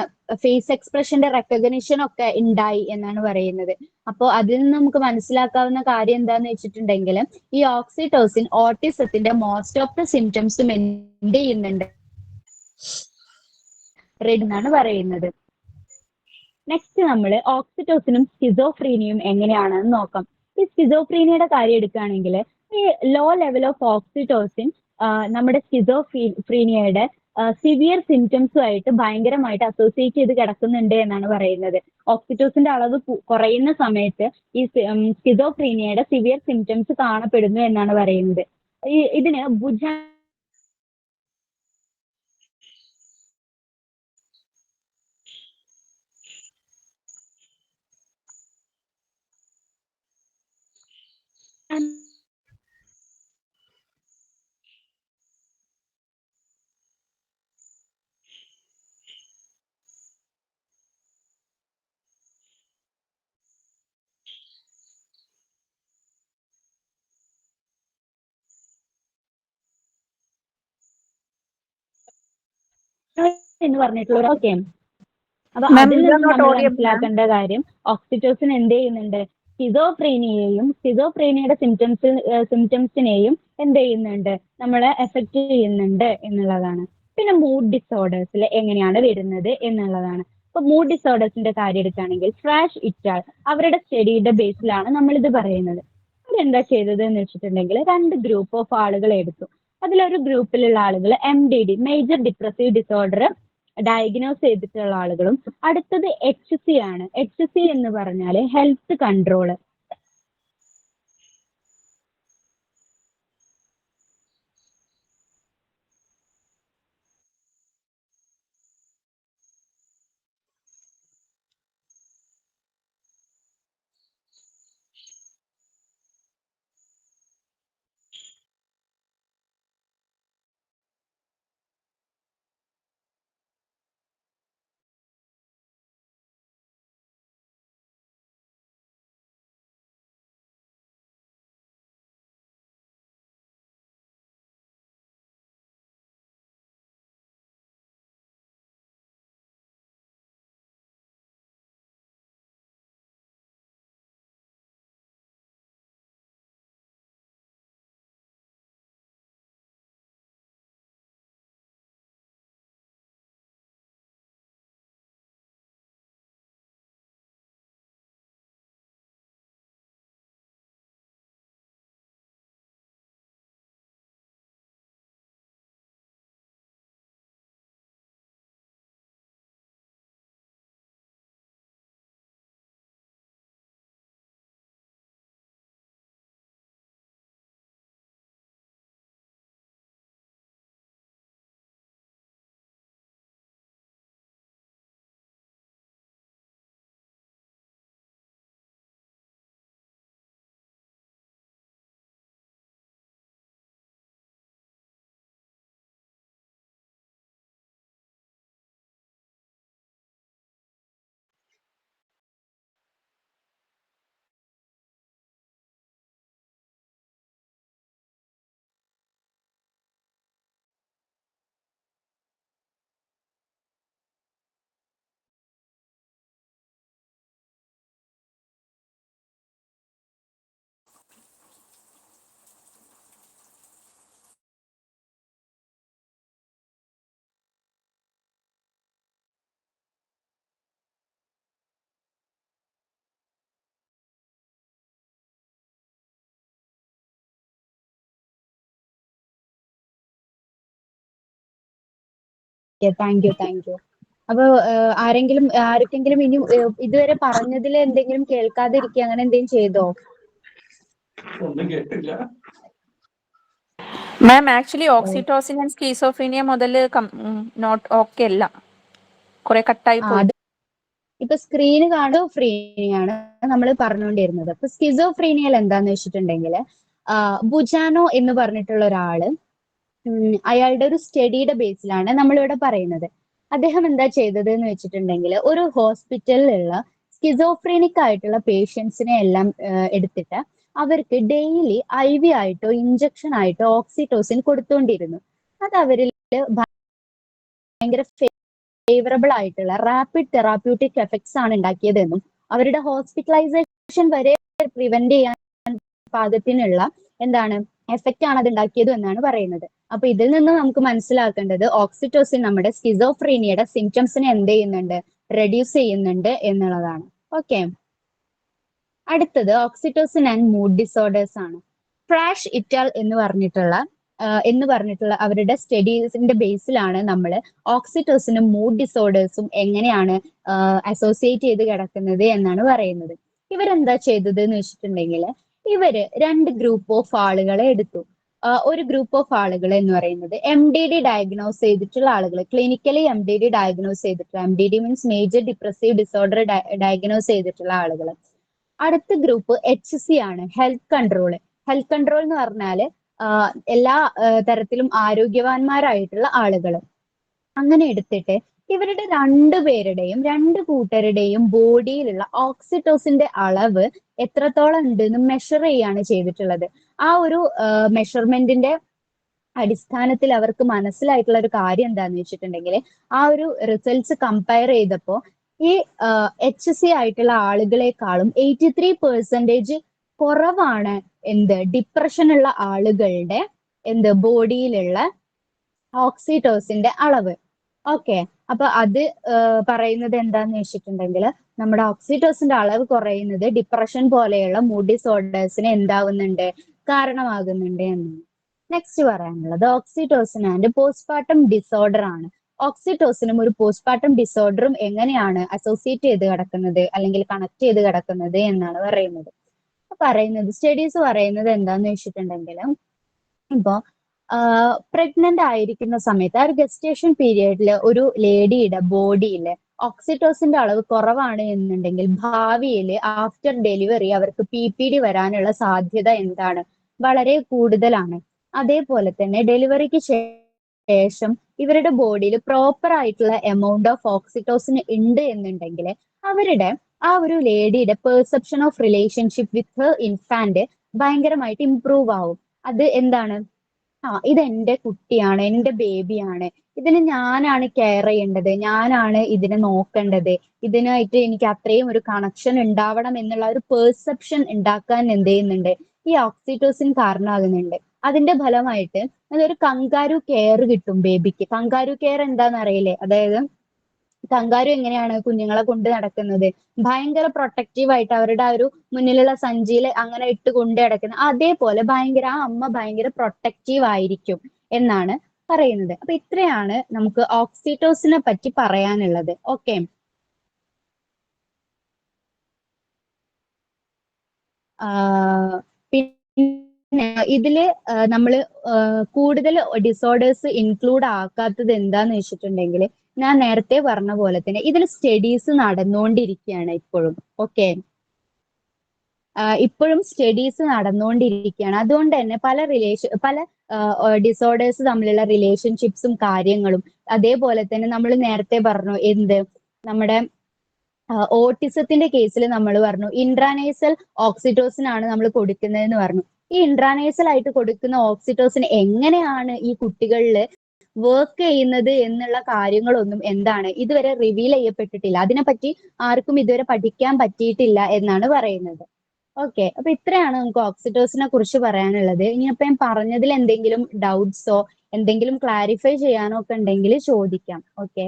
ഫേസ് എക്സ്പ്രഷന്റെ റെക്കഗ്നിഷൻ ഒക്കെ ഉണ്ടായി എന്നാണ് പറയുന്നത്. അപ്പോൾ അതിൽ നിന്ന് നമുക്ക് മനസ്സിലാക്കാവുന്ന കാര്യം എന്താന്ന് വെച്ചിട്ടുണ്ടെങ്കിൽ ഈ ഓക്സിറ്റോസിൻ ഓട്ടിസത്തിന്റെ മോസ്റ്റ് ഓഫ് ദ സിംറ്റംസും എന്ത് ചെയ്യുന്നുണ്ട്, എന്നാണ് പറയുന്നത്. നെക്സ്റ്റ് നമ്മൾ ഓക്സിറ്റോസിനും സ്കിസോഫ്രീനിയും എങ്ങനെയാണെന്ന് നോക്കാം. ഈ സ്കിസോഫ്രീനിയുടെ കാര്യം എടുക്കുകയാണെങ്കിൽ ഈ ലോ ലെവൽ ഓഫ് ഓക്സിറ്റോസിൻ നമ്മുടെ സ്കിസോഫ്രീനിയയുടെ സിവിയർ സിംറ്റംസുമായിട്ട് ഭയങ്കരമായിട്ട് അസോസിയേറ്റ് ചെയ്ത് കിടക്കുന്നുണ്ട് എന്നാണ് പറയുന്നത്. ഓക്സിറ്റോസിന്റെ അളവ് കുറയുന്ന സമയത്ത് ഈ സ്കിസോഫ്രീനിയയുടെ സിവിയർ സിംറ്റംസ് കാണപ്പെടുന്നു എന്നാണ് പറയുന്നത്. ഇതിന് എന്ന് പറഞ്ഞിട്ടുള്ള ഓക്കെ. അപ്പൊ മാം അതിൽ യു ആർ നിന്ന് നോട്ട് നമ്മൾ ഓഡിയബിൾ മാം. മനസ്സിലാക്കേണ്ട കാര്യം ഓക്സിറ്റോസിൻ എന്ത് ചെയ്യുന്നുണ്ട്, സ്കിസോഫ്രീനിയയുടെ സിംറ്റംസിനെയും എന്ത് ചെയ്യുന്നുണ്ട്, നമ്മളെ എഫക്ട് ചെയ്യുന്നുണ്ട് എന്നുള്ളതാണ്. പിന്നെ മൂഡ് ഡിസോർഡേഴ്സിൽ എങ്ങനെയാണ് വരുന്നത് എന്നുള്ളതാണ്. ഇപ്പൊ മൂഡ് ഡിസോർഡേഴ്സിന്റെ കാര്യം എടുക്കുകയാണെങ്കിൽ ഫ്രാഷ് ഇറ്റാൾ അവരുടെ സ്റ്റഡിയുടെ ബേസിലാണ് നമ്മൾ ഇത് പറയുന്നത്. അവരെന്താ ചെയ്തത് എന്ന് വെച്ചിട്ടുണ്ടെങ്കിൽ 2 ഗ്രൂപ്പ് ഓഫ് ആളുകൾ എടുത്തു. അതിലൊരു ഗ്രൂപ്പിലുള്ള ആളുകൾ MDD major depressive disorder diagnose ചെയ്തിട്ടുള്ള ആളുകളും, അടുത്തത് HC ആണ്. HC എന്ന് പറഞ്ഞാൽ ഹെൽത്ത് കൺട്രോൾ. Thank you. അപ്പൊ ആർക്കെങ്കിലും ഇനി ഇതുവരെ പറഞ്ഞതിൽ എന്തെങ്കിലും കേൾക്കാതിരിക്കുക അങ്ങനെ എന്തെങ്കിലും ചെയ്തോ? മാം ആക്ച്വലി ഓക്സിറ്റോസിൻ ആൻഡ് സ്കീസോഫ്രീനിയ മുതൽ നോട്ട് ഓക്കെ അല്ല, കുറെ കട്ടായി പോയി. ഇപ്പൊ സ്ക്രീന് കാണും ഫ്രീനിയാണ് നമ്മൾ പറഞ്ഞുകൊണ്ടിരുന്നത്. ഇപ്പൊ സ്കിസോഫ്രീനിയൽ എന്താന്ന് വെച്ചിട്ടുണ്ടെങ്കിൽ ബുജാനോ എന്ന് പറഞ്ഞിട്ടുള്ള ഒരാള് അയാളുടെ ഒരു സ്റ്റഡിയുടെ ബേസിലാണ് നമ്മളിവിടെ പറയുന്നത്. അദ്ദേഹം എന്താ ചെയ്തത് എന്ന് വെച്ചിട്ടുണ്ടെങ്കിൽ ഒരു ഹോസ്പിറ്റലിലുള്ള സ്കിസോഫ്രീനിക് ആയിട്ടുള്ള പേഷ്യൻസിനെ എല്ലാം എടുത്തിട്ട് അവർക്ക് ഡെയിലി IV ആയിട്ടോ ഇഞ്ചക്ഷൻ ആയിട്ടോ ഓക്സിറ്റോസിൻ കൊടുത്തുകൊണ്ടിരുന്നു. അത് അവരിൽ ഭയങ്കര ഫേവറബിൾ ആയിട്ടുള്ള റാപ്പിഡ് തെറാപ്യൂട്ടിക് എഫക്ട്സ് ആണ് ഉണ്ടാക്കിയതെന്നും അവരുടെ ഹോസ്പിറ്റലൈസേഷൻ വരെ പ്രിവെന്റ് ചെയ്യാൻ പാകത്തിനുള്ള എന്താണ് എഫക്റ്റ് ആണ് അത് ഉണ്ടാക്കിയത് എന്നാണ് പറയുന്നത്. അപ്പൊ ഇതിൽ നിന്ന് നമുക്ക് മനസ്സിലാക്കേണ്ടത് ഓക്സിറ്റോസിൻ നമ്മുടെ സ്കിസോഫ്രീനിയയുടെ സിംറ്റംസിനെ എന്ത് ചെയ്യുന്നുണ്ട്, റെഡ്യൂസ് ചെയ്യുന്നുണ്ട് എന്നുള്ളതാണ്. ഓക്കെ, അടുത്തത് ഓക്സിറ്റോസിൻ ആൻഡ് മൂഡ് ഡിസോർഡേഴ്സ് ആണ്. ഫ്രാഷ് ഇറ്റാൽ എന്ന് പറഞ്ഞിട്ടുള്ള അവരുടെ സ്റ്റഡീസിന്റെ ബേസിലാണ് നമ്മൾ ഓക്സിറ്റോസിനും മൂഡ് ഡിസോർഡേഴ്സും എങ്ങനെയാണ് അസോസിയേറ്റ് ചെയ്ത് കിടക്കുന്നത് എന്നാണ് പറയുന്നത്. ഇവരെന്താ ചെയ്തത് എന്ന് വെച്ചിട്ടുണ്ടെങ്കിൽ ഇവര് 2 ഗ്രൂപ്പ് ഓഫ് ആളുകളെ എടുത്തു. ഒരു ഗ്രൂപ്പ് ഓഫ് ആളുകൾ എന്ന് പറയുന്നത് MDD ഡയഗ്നോസ് ചെയ്തിട്ടുള്ള ആളുകൾ, ക്ലിനിക്കലി MDD ഡയഗ്നോസ് ചെയ്തിട്ടുള്ള, MDD means major depressive disorder diagnose ചെയ്തിട്ടുള്ള ആളുകൾ. അടുത്ത ഗ്രൂപ്പ് HC ആണ്, ഹെൽത്ത് കൺട്രോൾ എന്ന് പറഞ്ഞാൽ എല്ലാ തരത്തിലും ആരോഗ്യവാന്മാരായിട്ടുള്ള ആളുകൾ. അങ്ങനെ എടുത്തിട്ട് ഇവരുടെ 2 കൂട്ടരുടെയും ബോഡിയിലുള്ള ഓക്സിറ്റോസിന്റെ അളവ് എത്രത്തോളം ഉണ്ട് എന്ന് മെഷർ ചെയ്യാണ് ചെയ്തിട്ടുള്ളത്. ആ ഒരു മെഷർമെന്റിന്റെ അടിസ്ഥാനത്തിൽ അവർക്ക് മനസ്സിലായിട്ടുള്ള ഒരു കാര്യം എന്താന്ന് വെച്ചിട്ടുണ്ടെങ്കിൽ ആ ഒരു റിസൾട്ട്സ് കമ്പയർ ചെയ്തപ്പോ ഈ HC ആയിട്ടുള്ള ആളുകളെക്കാളും 83% കുറവാണ് ഡിപ്രഷൻ ഉള്ള ആളുകളുടെ ബോഡിയിലുള്ള ഓക്സിറ്റോസിന്റെ അളവ്. ഓക്കെ, അപ്പൊ അത് പറയുന്നത് എന്താന്ന് വെച്ചിട്ടുണ്ടെങ്കിൽ നമ്മുടെ ഓക്സിറ്റോസിന്റെ അളവ് കുറയുന്നത് ഡിപ്രഷൻ പോലെയുള്ള മൂഡ് ഡിസോർഡേഴ്സിന് എന്താവുന്നുണ്ട്, കാരണമാകുന്നുണ്ട് എന്നാണ്. നെക്സ്റ്റ് പറയാനുള്ളത് ഓക്സിറ്റോസിൻ ആൻഡ് പോസ്റ്റ്പാർട്ടം ഡിസോർഡർ ആണ്. ഓക്സിറ്റോസിനും ഒരു പോസ്റ്റ്പാർട്ടം ഡിസോർഡറും എങ്ങനെയാണ് അസോസിയേറ്റ് ചെയ്ത് കിടക്കുന്നത് അല്ലെങ്കിൽ കണക്ട് ചെയ്ത് കിടക്കുന്നത് എന്നാണ് പറയുന്നത്. സ്റ്റഡീസ് പറയുന്നത് എന്താന്ന് വെച്ചിട്ടുണ്ടെങ്കിൽ ഇപ്പോ പ്രഗ്നന്റ് ആയിരിക്കുന്ന സമയത്ത് ആ ഒരു ഗസ്റ്റേഷൻ പീരിയഡിൽ ഒരു ലേഡിയുടെ ബോഡിയിൽ ഓക്സിറ്റോസിന്റെ അളവ് കുറവാണ് എന്നുണ്ടെങ്കിൽ ഭാവിയിൽ ആഫ്റ്റർ ഡെലിവറി അവർക്ക് PPD വരാനുള്ള സാധ്യത വളരെ കൂടുതലാണ്. അതേപോലെ തന്നെ ഡെലിവറിക്ക് ശേഷം ഇവരുടെ ബോഡിയിൽ പ്രോപ്പർ ആയിട്ടുള്ള എമൗണ്ട് ഓഫ് ഓക്സിറ്റോസിൻ ഉണ്ട് എന്നുണ്ടെങ്കിൽ അവരുടെ ആ ഒരു ലേഡിയുടെ perception of relationship with infant ഭയങ്കരമായിട്ട് ഇംപ്രൂവ് ആവും. അത് ഇത് എന്റെ കുട്ടിയാണ്, എന്റെ ബേബിയാണ്, ഇതിന് ഞാനാണ് കെയർ ചെയ്യേണ്ടത്, ഞാനാണ് ഇതിനെ നോക്കേണ്ടത്, ഇതിനായിട്ട് എനിക്ക് അത്രയും ഒരു കണക്ഷൻ ഉണ്ടാവണം എന്നുള്ള ഒരു പെർസെപ്ഷൻ ഉണ്ടാക്കാൻ എന്ത് ചെയ്യുന്നുണ്ട്, ഈ ഓക്സിറ്റോസിൻ കാരണമാകുന്നുണ്ട്. അതിന്റെ ഫലമായിട്ട് അതൊരു കങ്കാരു കെയർ കിട്ടും ബേബിക്ക്. കങ്കാരു കെയർ എന്താന്ന് അറിയില്ലേ? അതായത് കങ്കാരു എങ്ങനെയാണ് കുഞ്ഞുങ്ങളെ കൊണ്ട് നടക്കുന്നത്, ഭയങ്കര പ്രൊട്ടക്റ്റീവ് ആയിട്ട് അവരുടെ ആ ഒരു മുന്നിലുള്ള സഞ്ചിയിൽ അങ്ങനെ ഇട്ട് കൊണ്ട് നടക്കുന്നത്. അതേപോലെ ആ അമ്മ ഭയങ്കര പ്രൊട്ടക്റ്റീവ് ആയിരിക്കും എന്നാണ് പറയുന്നത്. അപ്പൊ ഇത്രയാണ് നമുക്ക് ഓക്സിറ്റോസിനെ പറ്റി പറയാനുള്ളത്. ഓക്കെ, പിന്നെ ഇതില് നമ്മൾ കൂടുതൽ ഡിസോർഡേഴ്സ് ഇൻക്ലൂഡ് ആക്കാത്തത് എന്താന്ന് വെച്ചിട്ടുണ്ടെങ്കിൽ ഞാൻ നേരത്തെ പറഞ്ഞ പോലെ തന്നെ ഇതിൽ സ്റ്റഡീസ് നടന്നുകൊണ്ടിരിക്കുകയാണ് ഇപ്പോഴും. ഓക്കെ, ഇപ്പോഴും സ്റ്റഡീസ് നടന്നുകൊണ്ടിരിക്കുകയാണ്. അതുകൊണ്ട് തന്നെ പല ഡിസോർഡേഴ്സ് തമ്മിലുള്ള റിലേഷൻഷിപ്സും കാര്യങ്ങളും, അതേപോലെ തന്നെ നമ്മൾ നേരത്തെ പറഞ്ഞു നമ്മുടെ ഓട്ടിസത്തിന്റെ കേസിൽ നമ്മൾ പറഞ്ഞു ഇൻട്രാനേസൽ ഓക്സിറ്റോസിൻ ആണ് നമ്മൾ കൊടുക്കുന്നതെന്ന് പറഞ്ഞു. ഈ ഇൻട്രാനേസൽ ആയിട്ട് കൊടുക്കുന്ന ഓക്സിറ്റോസിൻ എങ്ങനെയാണ് ഈ കുട്ടികളിൽ വർക്ക് ചെയ്യുന്നത് എന്നുള്ള കാര്യങ്ങളൊന്നും ഇതുവരെ റിവീൽ ചെയ്യപ്പെട്ടിട്ടില്ല. അതിനെപ്പറ്റി ആർക്കും ഇതുവരെ പഠിക്കാൻ പറ്റിയിട്ടില്ല എന്നാണ് പറയുന്നത്. ഓക്കെ, അപ്പൊ ഇത്രയാണ് നമുക്ക് ഓക്സിറ്റോസിനെ കുറിച്ച് പറയാനുള്ളത്. ഇനിയിപ്പോ ഞാൻ പറഞ്ഞതിൽ എന്തെങ്കിലും ഡൗട്ട്സോ എന്തെങ്കിലും ക്ലാരിഫൈ ചെയ്യാനോ ഒക്കെ ഉണ്ടെങ്കിൽ ചോദിക്കാം. ഓക്കെ,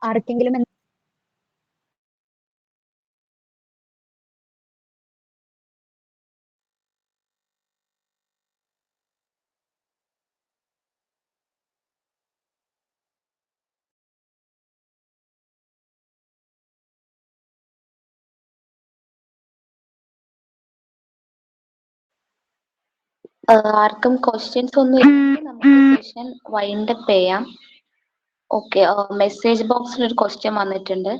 ആർക്കെങ്കിലും ആർക്കും ക്വസ്റ്റ്യൻസ് ഒന്നും ഇല്ലെങ്കിൽ നമുക്ക് സെഷൻ വൈൻഡ് അപ്പ് ചെയ്യാം. ഓക്കെ, മെസ്സേജ് ബോക്സിൽ ഒരു ക്വസ്റ്റ്യൻ വന്നിട്ടുണ്ട്.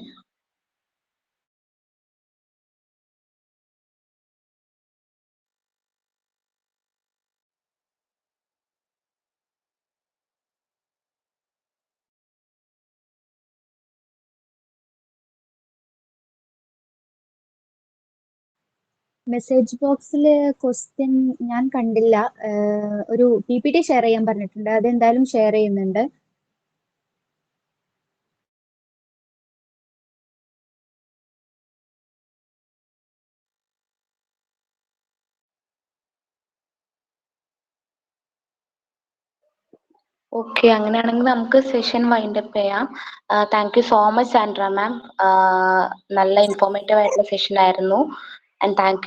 മെസ്സേജ് ബോക്സിൽ ക്വസ്റ്റ്യൻ ഞാൻ കണ്ടില്ല. ഒരു PPT ഷെയർ ചെയ്യാൻ പറഞ്ഞിട്ടുണ്ട്, അതെന്തായാലും ഷെയർ ചെയ്യുന്നുണ്ട്. ഓക്കെ, അങ്ങനെയാണെങ്കിൽ നമുക്ക് സെഷൻ വൈൻഡ് അപ്പ് ചെയ്യാം. Thank you so much Sandra ma'am. നല്ല ഇൻഫോർമേറ്റീവ് ആയിട്ടുള്ള സെഷൻ ആയിരുന്നു. And thank